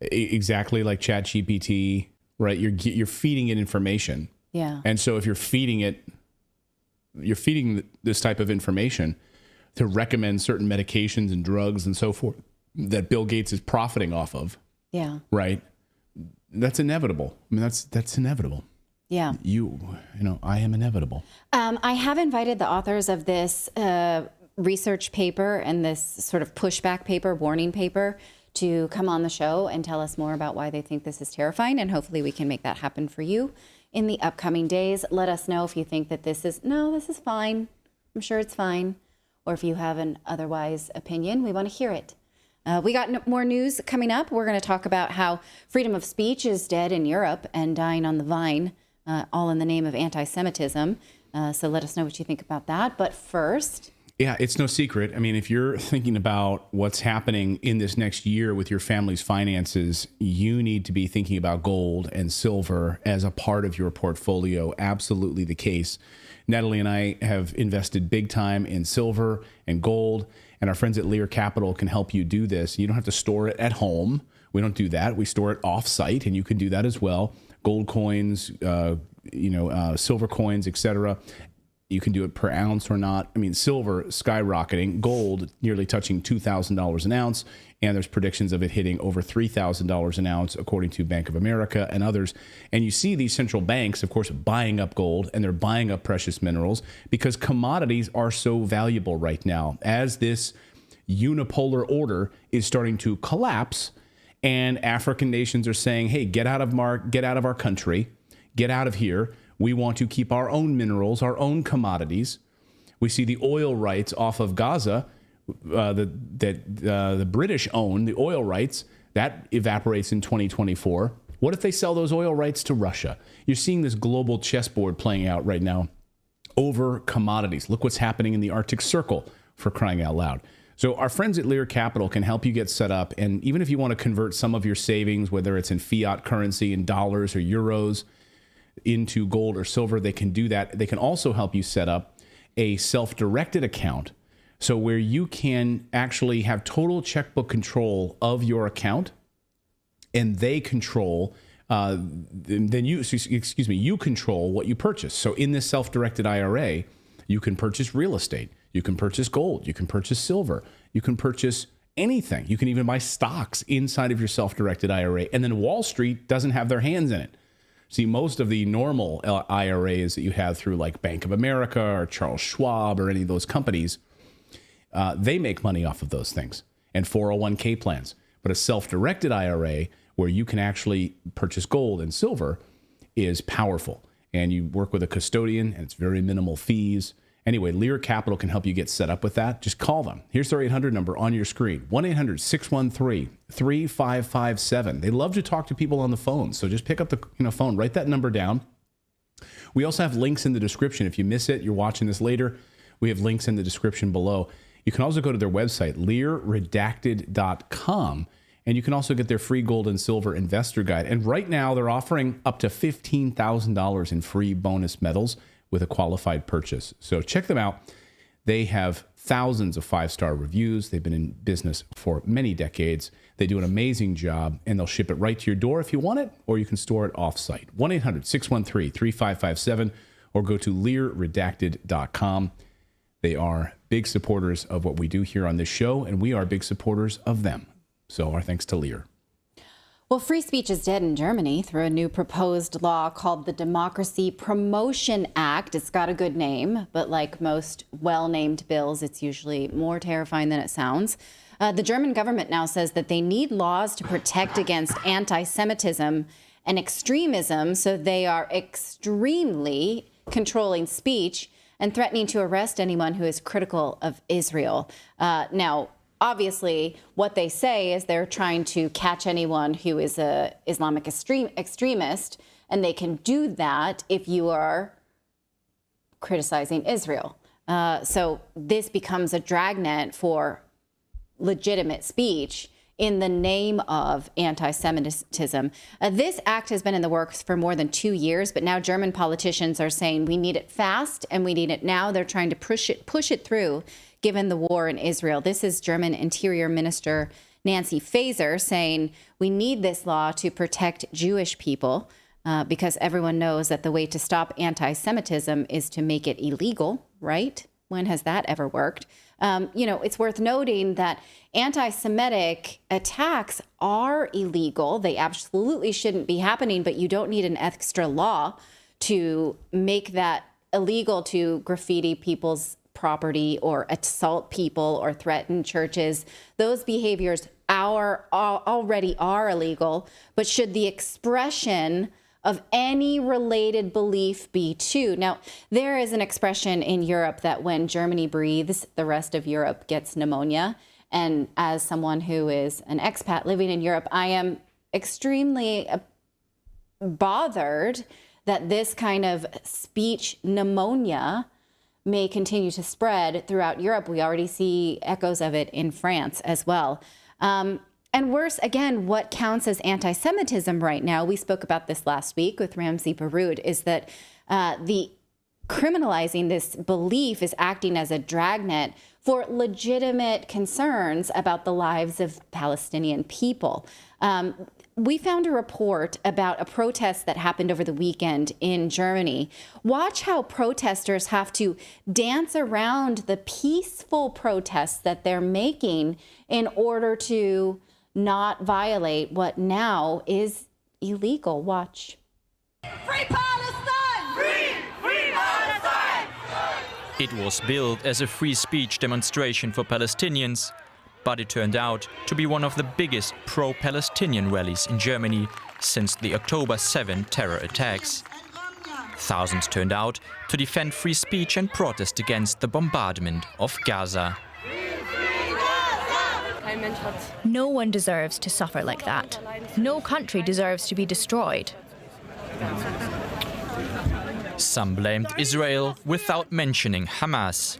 exactly like ChatGPT, right? You're feeding it information. Yeah. And so if you're feeding this type of information to recommend certain medications and drugs and so forth that Bill Gates is profiting off of. Yeah. Right. That's inevitable. I mean, that's inevitable. Yeah. I am inevitable. I have invited the authors of this research paper and this sort of pushback paper, warning paper, to come on the show and tell us more about why they think this is terrifying. And hopefully we can make that happen for you in the upcoming days. Let us know if you think that this is fine. I'm sure it's fine. Or if you have an otherwise opinion, we want to hear it. We got more news coming up. We're going to talk about how freedom of speech is dead in Europe and dying on the vine, all in the name of anti-Semitism. So let us know what you think about that. But first... Yeah, it's no secret. I mean, if you're thinking about what's happening in this next year with your family's finances, you need to be thinking about gold and silver as a part of your portfolio. Absolutely the case. Natalie and I have invested big time in silver and gold, and our friends at Lear Capital can help you do this. You don't have to store it at home. We don't do that. We store it off-site, and you can do that as well. Gold coins, silver coins, etc. You can do it per ounce or not. I mean, silver skyrocketing, gold nearly touching $2,000 an ounce, and there's predictions of it hitting over $3,000 an ounce, according to Bank of America and others. And you see these central banks, of course, buying up gold, and they're buying up precious minerals because commodities are so valuable right now. As this unipolar order is starting to collapse, and African nations are saying, hey, get out of our country, get out of here. We want to keep our own minerals, our own commodities. We see the oil rights off of Gaza that the British own, the oil rights, that evaporates in 2024. What if they sell those oil rights to Russia? You're seeing this global chessboard playing out right now over commodities. Look what's happening in the Arctic Circle, for crying out loud. So our friends at Lear Capital can help you get set up. And even if you want to convert some of your savings, whether it's in fiat currency, in dollars or euros, into gold or silver, they can do that. They can also help you set up a self-directed account, so where you can actually have total checkbook control of your account, and they control you control what you purchase. So in this self-directed IRA, you can purchase real estate, you can purchase gold, you can purchase silver, you can purchase anything. You can even buy stocks inside of your self-directed IRA, and then Wall Street doesn't have their hands in it. See, most of the normal IRAs that you have through like Bank of America or Charles Schwab or any of those companies, they make money off of those things, and 401k plans. But a self-directed IRA where you can actually purchase gold and silver is powerful. And you work with a custodian, and it's very minimal fees. Anyway, Lear Capital can help you get set up with that. Just call them. Here's their 800 number on your screen, 1-800-613-3557. They love to talk to people on the phone, so just pick up the phone, write that number down. We also have links in the description. If you miss it, you're watching this later, we have links in the description below. You can also go to their website, LearRedacted.com, and you can also get their free gold and silver investor guide. And right now, they're offering up to $15,000 in free bonus medals with a qualified purchase. So check them out. They have thousands of 5-star reviews. They've been in business for many decades. They do an amazing job, and they'll ship it right to your door if you want it, or you can store it off-site. 1-800-613-3557, or go to LearRedacted.com. They are big supporters of what we do here on this show, and we are big supporters of them. So our thanks to Lear. Well, free speech is dead in Germany through a new proposed law called the Democracy Promotion Act. It's got a good name, but like most well-named bills, it's usually more terrifying than it sounds. The German government now says that they need laws to protect against anti-Semitism and extremism, so they are extremely controlling speech and threatening to arrest anyone who is critical of Israel. Now, obviously, what they say is they're trying to catch anyone who is an Islamic extremist, and they can do that if you are criticizing Israel. So this becomes a dragnet for legitimate speech in the name of anti-Semitism. This act has been in the works for more than 2 years, but now German politicians are saying we need it fast and we need it now. They're trying to push it through, given the war in Israel. This is German Interior Minister Nancy Faeser saying we need this law to protect Jewish people because everyone knows that the way to stop anti-Semitism is to make it illegal, right? When has that ever worked? It's worth noting that anti-Semitic attacks are illegal. They absolutely shouldn't be happening, but you don't need an extra law to make that illegal to graffiti people's property or assault people or threaten churches. Those behaviors already are illegal, but should the expression of any related belief be too? Now, there is an expression in Europe that when Germany breathes, the rest of Europe gets pneumonia. And as someone who is an expat living in Europe, I am extremely bothered that this kind of speech pneumonia may continue to spread throughout Europe. We already see echoes of it in France as well. And worse, again, what counts as anti-Semitism right now, we spoke about this last week with Ramzi Baroud, is that the criminalizing this belief is acting as a dragnet for legitimate concerns about the lives of Palestinian people. We found a report about a protest that happened over the weekend in Germany. Watch how protesters have to dance around the peaceful protests that they're making in order to not violate what now is illegal. Watch. Free Palestine! Free Palestine! It was billed as a free speech demonstration for Palestinians, but it turned out to be one of the biggest pro-Palestinian rallies in Germany since the October 7 terror attacks. Thousands turned out to defend free speech and protest against the bombardment of Gaza. No one deserves to suffer like that. No country deserves to be destroyed. Some blamed Israel without mentioning Hamas.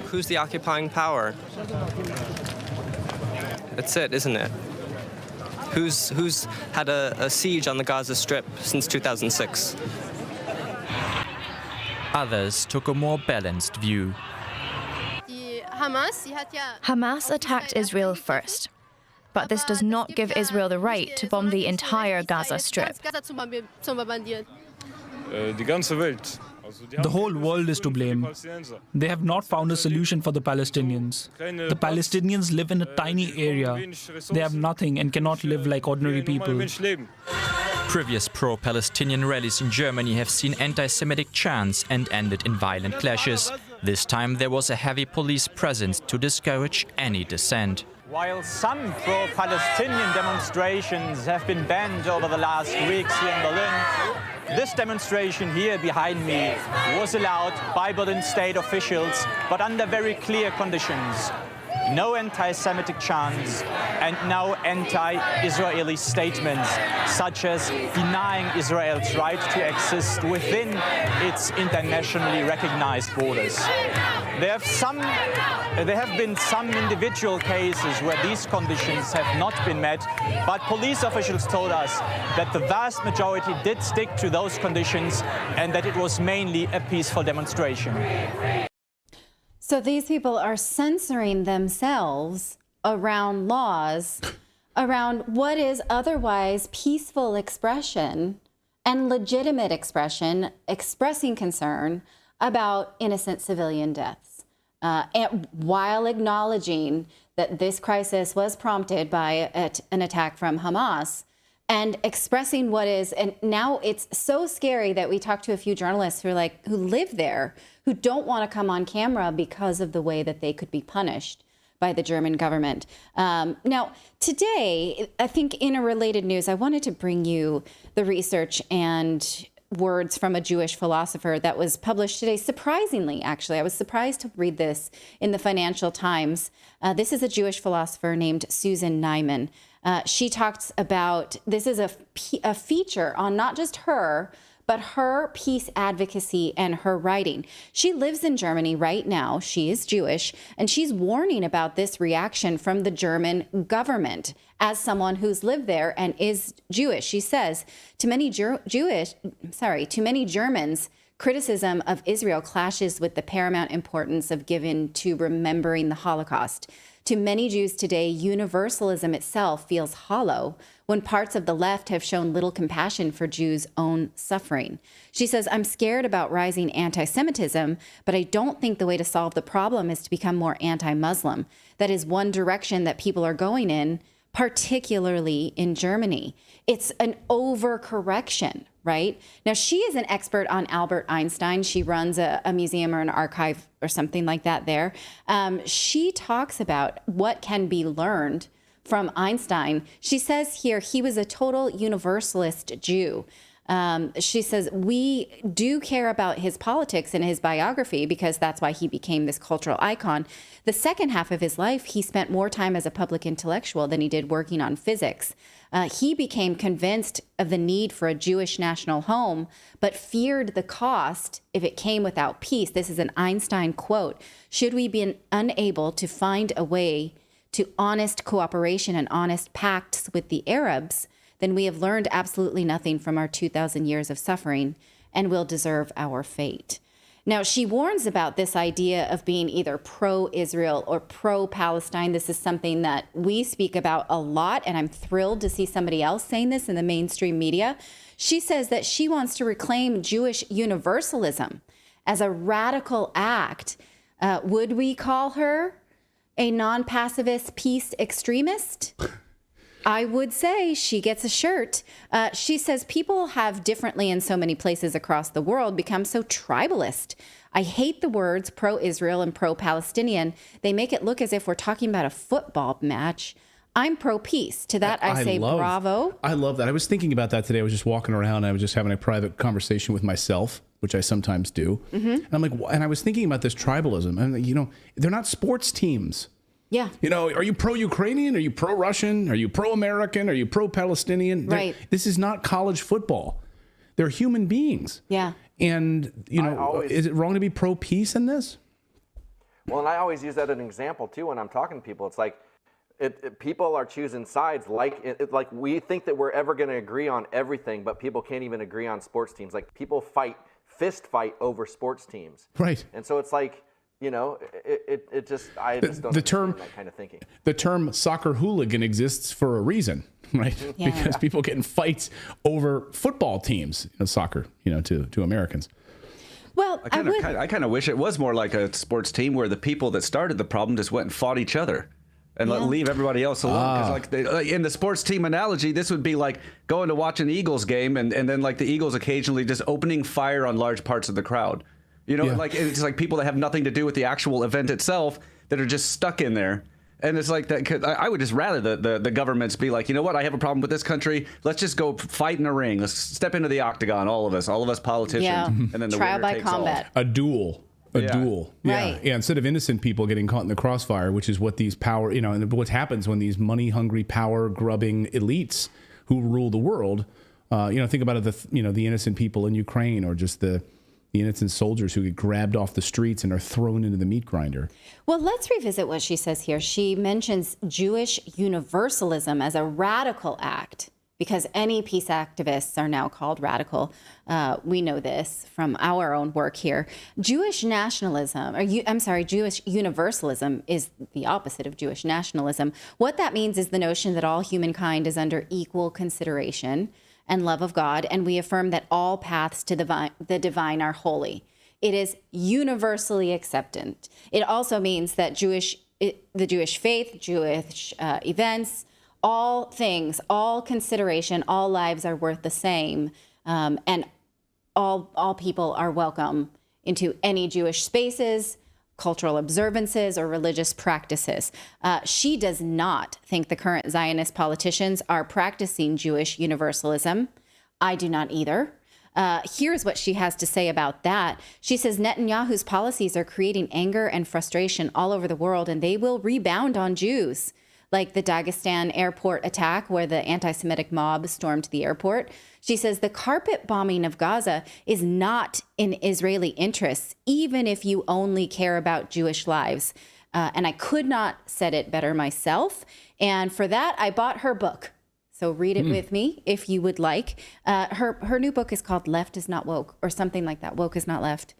Who's the occupying power? That's it, isn't it? Who's had a siege on the Gaza Strip since 2006? Others took a more balanced view. Hamas attacked Israel first, but this does not give Israel the right to bomb the entire Gaza Strip. The whole world is to blame. They have not found a solution for the Palestinians. The Palestinians live in a tiny area. They have nothing and cannot live like ordinary people. Previous pro-Palestinian rallies in Germany have seen anti-Semitic chants and ended in violent clashes. This time there was a heavy police presence to discourage any dissent. While some pro-Palestinian demonstrations have been banned over the last weeks here in Berlin, this demonstration here behind me was allowed by Berlin state officials, but under very clear conditions. No anti-Semitic chants and no anti-Israeli statements, such as denying Israel's right to exist within its internationally recognized borders. There have been some individual cases where these conditions have not been met, but police officials told us that the vast majority did stick to those conditions and that it was mainly a peaceful demonstration. So these people are censoring themselves around laws, around what is otherwise peaceful expression and legitimate expression, expressing concern about innocent civilian deaths, and while acknowledging that this crisis was prompted by an attack from Hamas, and expressing what is, and now it's so scary that we talked to a few journalists who live there, who don't want to come on camera because of the way that they could be punished by the German government. Now, today, I think in a related news, I wanted to bring you the research and words from a Jewish philosopher that was published today. Surprisingly, actually, I was surprised to read this in the Financial Times. This is a Jewish philosopher named Susan Neiman. She talks about, this is a feature on not just her, but her peace advocacy and her writing. She lives in Germany right now. She is Jewish, and she's warning about this reaction from the German government as someone who's lived there and is Jewish. She says, to many Germans, criticism of Israel clashes with the paramount importance of given to remembering the Holocaust. To many Jews today, universalism itself feels hollow when parts of the left have shown little compassion for Jews' own suffering. She says, I'm scared about rising anti-Semitism, but I don't think the way to solve the problem is to become more anti-Muslim. That is one direction that people are going in, particularly in Germany. It's an overcorrection, right? Now, she is an expert on Albert Einstein. She runs a museum or an archive or something like that there. She talks about what can be learned from Einstein. She says here, he was a total universalist Jew. She says, we do care about his politics and his biography because that's why he became this cultural icon. The second half of his life, he spent more time as a public intellectual than he did working on physics. He became convinced of the need for a Jewish national home, but feared the cost if it came without peace. This is an Einstein quote. Should we be unable to find a way to honest cooperation and honest pacts with the Arabs, then we have learned absolutely nothing from our 2,000 years of suffering and will deserve our fate. Now, she warns about this idea of being either pro-Israel or pro-Palestine. This is something that we speak about a lot, and I'm thrilled to see somebody else saying this in the mainstream media. She says that she wants to reclaim Jewish universalism as a radical act. Would we call her a non-pacifist peace extremist? I would say she gets a shirt. She says people have differently in so many places across the world become so tribalist. I hate the words pro-Israel and pro-Palestinian. They make it look as if we're talking about a football match. I'm pro-peace. To that, I say bravo. I love that. I was thinking about that today. I was just walking around and I was just having a private conversation with myself, which I sometimes do. Mm-hmm. And I'm like, and I was thinking about this tribalism. And, you know, they're not sports teams. Yeah. You know, are you pro-Ukrainian? Are you pro-Russian? Are you pro-American? Are you pro-Palestinian? Right. This is not college football. They're human beings. Yeah. And, you know, is it wrong to be pro-peace in this? Well, and I always use that as an example, too, when I'm talking to people. It's like people are choosing sides. Like we think that we're ever going to agree on everything, but people can't even agree on sports teams. Like people fist fight over sports teams. Right. And so it's like, you know, I just don't understand that kind of thinking. The term soccer hooligan exists for a reason, right? Yeah. Because people get in fights over football teams, soccer, to Americans. Well, I kind of wish it was more like a sports team where the people that started the problem just went and fought each other and leave everybody else alone. Because in the sports team analogy, this would be like going to watch an Eagles game and then like the Eagles occasionally just opening fire on large parts of the crowd. Like it's like people that have nothing to do with the actual event itself that are just stuck in there. And it's like that. 'Cause I would just rather the governments be like, you know what? I have a problem with this country. Let's just go fight in a ring. Let's step into the octagon, all of us politicians. Yeah. And then the trial winner by takes combat. A duel. Yeah. Right. Yeah. Instead of innocent people getting caught in the crossfire, which is what these power, and what happens when these money-hungry, power-grubbing elites who rule the world, think about it, the innocent people in Ukraine or just the innocent soldiers who get grabbed off the streets and are thrown into the meat grinder. Well, let's revisit what she says here. She mentions Jewish universalism as a radical act because any peace activists are now called radical. We know this from our own work here. Jewish universalism is the opposite of Jewish nationalism. What that means is the notion that all humankind is under equal consideration and love of God, and we affirm that all paths to the divine are holy. It is universally accepted. It also means that the Jewish faith, Jewish events, all things, all consideration, all lives are worth the same, and all people are welcome into any Jewish spaces, cultural observances, or religious practices. She does not think the current Zionist politicians are practicing Jewish universalism. I do not either. Here's what she has to say about that. She says Netanyahu's policies are creating anger and frustration all over the world, and they will rebound on Jews, like the Dagestan airport attack where the anti-Semitic mob stormed the airport. She says the carpet bombing of Gaza is not in Israeli interests, even if you only care about Jewish lives. And I could not said it better myself. And for that, I bought her book. So read it with me if you would like. Her new book is called Left is Not Woke, or something like that. Woke is Not Left.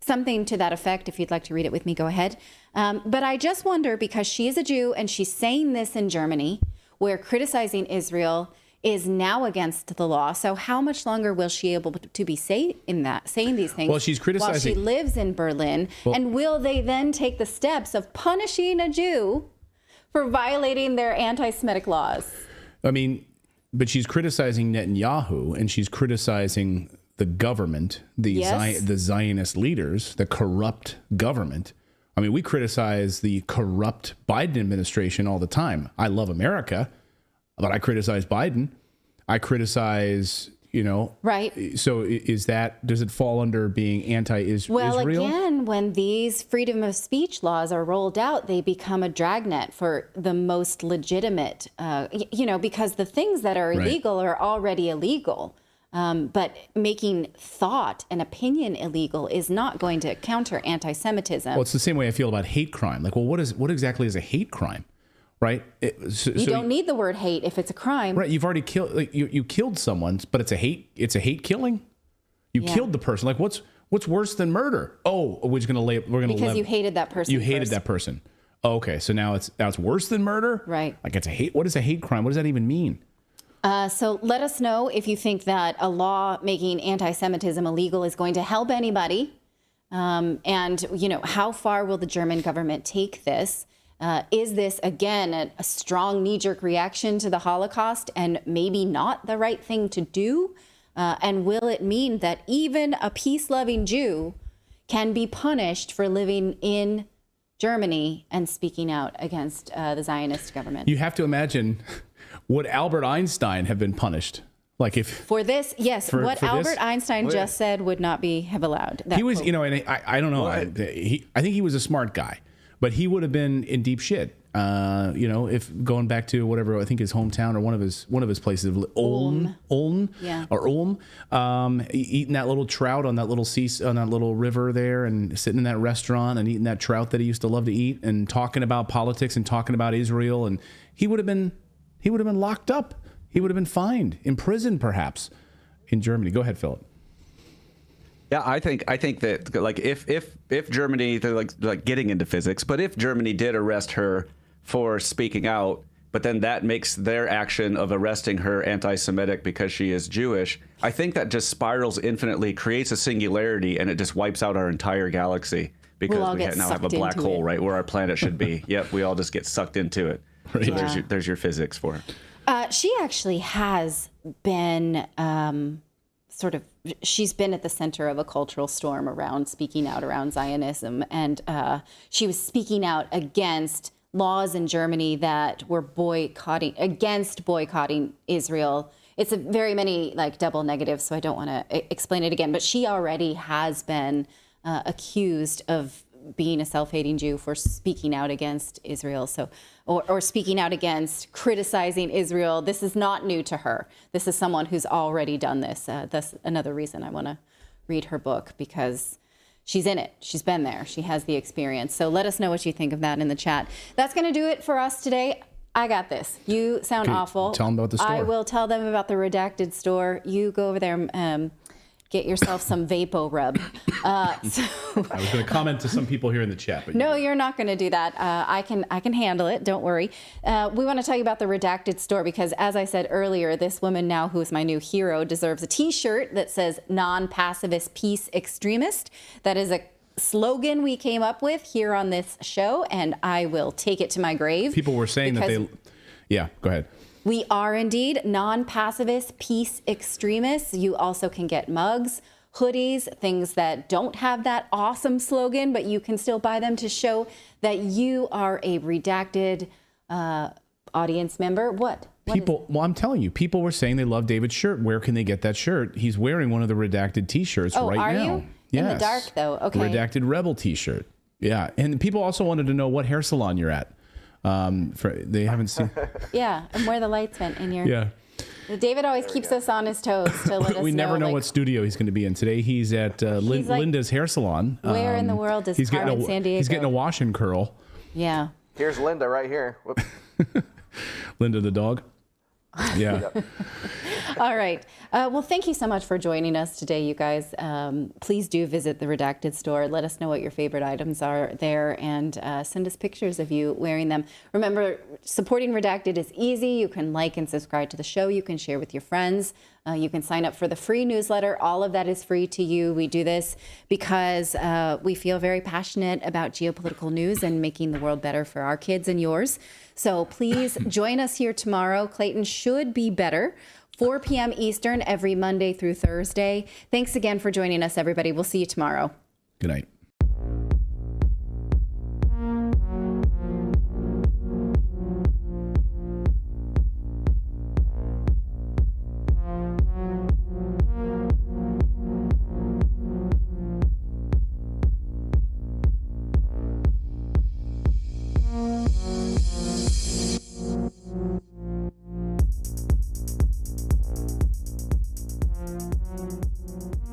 Something to that effect. If you'd like to read it with me, go ahead. But I just wonder, because she is a Jew and she's saying this in Germany, where criticizing Israel is now against the law. So how much longer will she be able to be saying these things? Well, she's criticizing while she lives in Berlin. And will they then take the steps of punishing a Jew for violating their anti-Semitic laws? I mean, But she's criticizing Netanyahu, and she's criticizing the government, the Zionist leaders, the corrupt government. I mean, we criticize the corrupt Biden administration all the time. I love America, but I criticize Biden. I criticize, Right. So does it fall under being anti-Israel? Well, again, when these freedom of speech laws are rolled out, they become a dragnet for the most legitimate, because the things that are illegal are already illegal. But making thought and opinion illegal is not going to counter anti-Semitism. Well, it's the same way I feel about hate crime. Like, well, what exactly is a hate crime? Right? You don't need the word hate if it's a crime. Right. You've already killed, you killed someone, but it's a hate killing. You killed the person. Like, what's worse than murder? Oh, we're going to because you hated that person. You hated that person. Oh, okay. So now it's worse than murder. Right. Like, it's a hate. What is a hate crime? What does that even mean? So let us know if you think that a law making anti-Semitism illegal is going to help anybody. And how far will the German government take this? Is this, again, a strong knee-jerk reaction to the Holocaust and maybe not the right thing to do? And will it mean that even a peace-loving Jew can be punished for living in Germany and speaking out against the Zionist government? You have to imagine, would Albert Einstein have been punished? Like if for this, yes, for Albert Einstein just said would not have allowed. He was, and I don't know. I think he was a smart guy. But he would have been in deep shit, if going back to whatever I think his hometown or one of his places of Ulm, eating that little trout on that little river there, and sitting in that restaurant and eating that trout that he used to love to eat, and talking about politics and talking about Israel, and he would have been locked up. He would have been fined, imprisoned perhaps, in Germany. Go ahead, Philip. Yeah, I think that like if Germany, they're like getting into physics, but if Germany did arrest her for speaking out, but then that makes their action of arresting her anti-Semitic because she is Jewish, I think that just spirals infinitely, creates a singularity, and it just wipes out our entire galaxy because we now have a black hole right where our planet should be. Yep, we all just get sucked into it. Right. So there's your physics for it. She actually has been she's been at the center of a cultural storm around speaking out around Zionism. And she was speaking out against laws in Germany that were boycotting Israel. It's a very many double negatives, so I don't want to explain it again. But she already has been accused of being a self-hating Jew for speaking out against Israel, or speaking out against criticizing Israel. This is not new to her. This is someone who's already done this. That's another reason I want to read her book, because she's in it. She's been there. She has the experience. So let us know what you think of that in the chat. That's going to do it for us today. I got this. You sound awful. Tell them about the store. I will tell them about the Redacted store. You go over there and get yourself some Vapo Rub. I was going to comment to some people here in the chat. But no, you're not going to do that. I can handle it. Don't worry. We want to tell you about the Redacted store because, as I said earlier, this woman now, who is my new hero, deserves a T-shirt that says "Non-Pacifist Peace Extremist." That is a slogan we came up with here on this show, and I will take it to my grave. People were saying that they... Yeah, go ahead. We are indeed non-pacifist peace extremists. You also can get mugs, hoodies, things that don't have that awesome slogan, but you can still buy them to show that you are a Redacted audience member. What well, I'm telling you, people were saying they love David's shirt. Where can they get that shirt? He's wearing one of the Redacted T-shirts right now. Are you? Yes. In the dark, though. Okay. Redacted Rebel T-shirt. Yeah. And people also wanted to know what hair salon you're at. They haven't seen. Yeah, and where the lights went in your. Yeah. David always keeps us on his toes to let us know. We never know what studio he's going to be in. Today he's at Linda's hair salon. Where in the world is Carmen San Diego? He's getting a wash and curl. Yeah. Here's Linda right here. Linda the dog. Yeah. All right. Well, thank you so much for joining us today, you guys. Please do visit the Redacted store. Let us know what your favorite items are there, and send us pictures of you wearing them. Remember, supporting Redacted is easy. You can like and subscribe to the show. You can share with your friends. You can sign up for the free newsletter. All of that is free to you. We do this because we feel very passionate about geopolitical news and making the world better for our kids and yours. So please join us here tomorrow. Clayton should be better. 4 p.m. Eastern every Monday through Thursday. Thanks again for joining us, everybody. We'll see you tomorrow. Good night.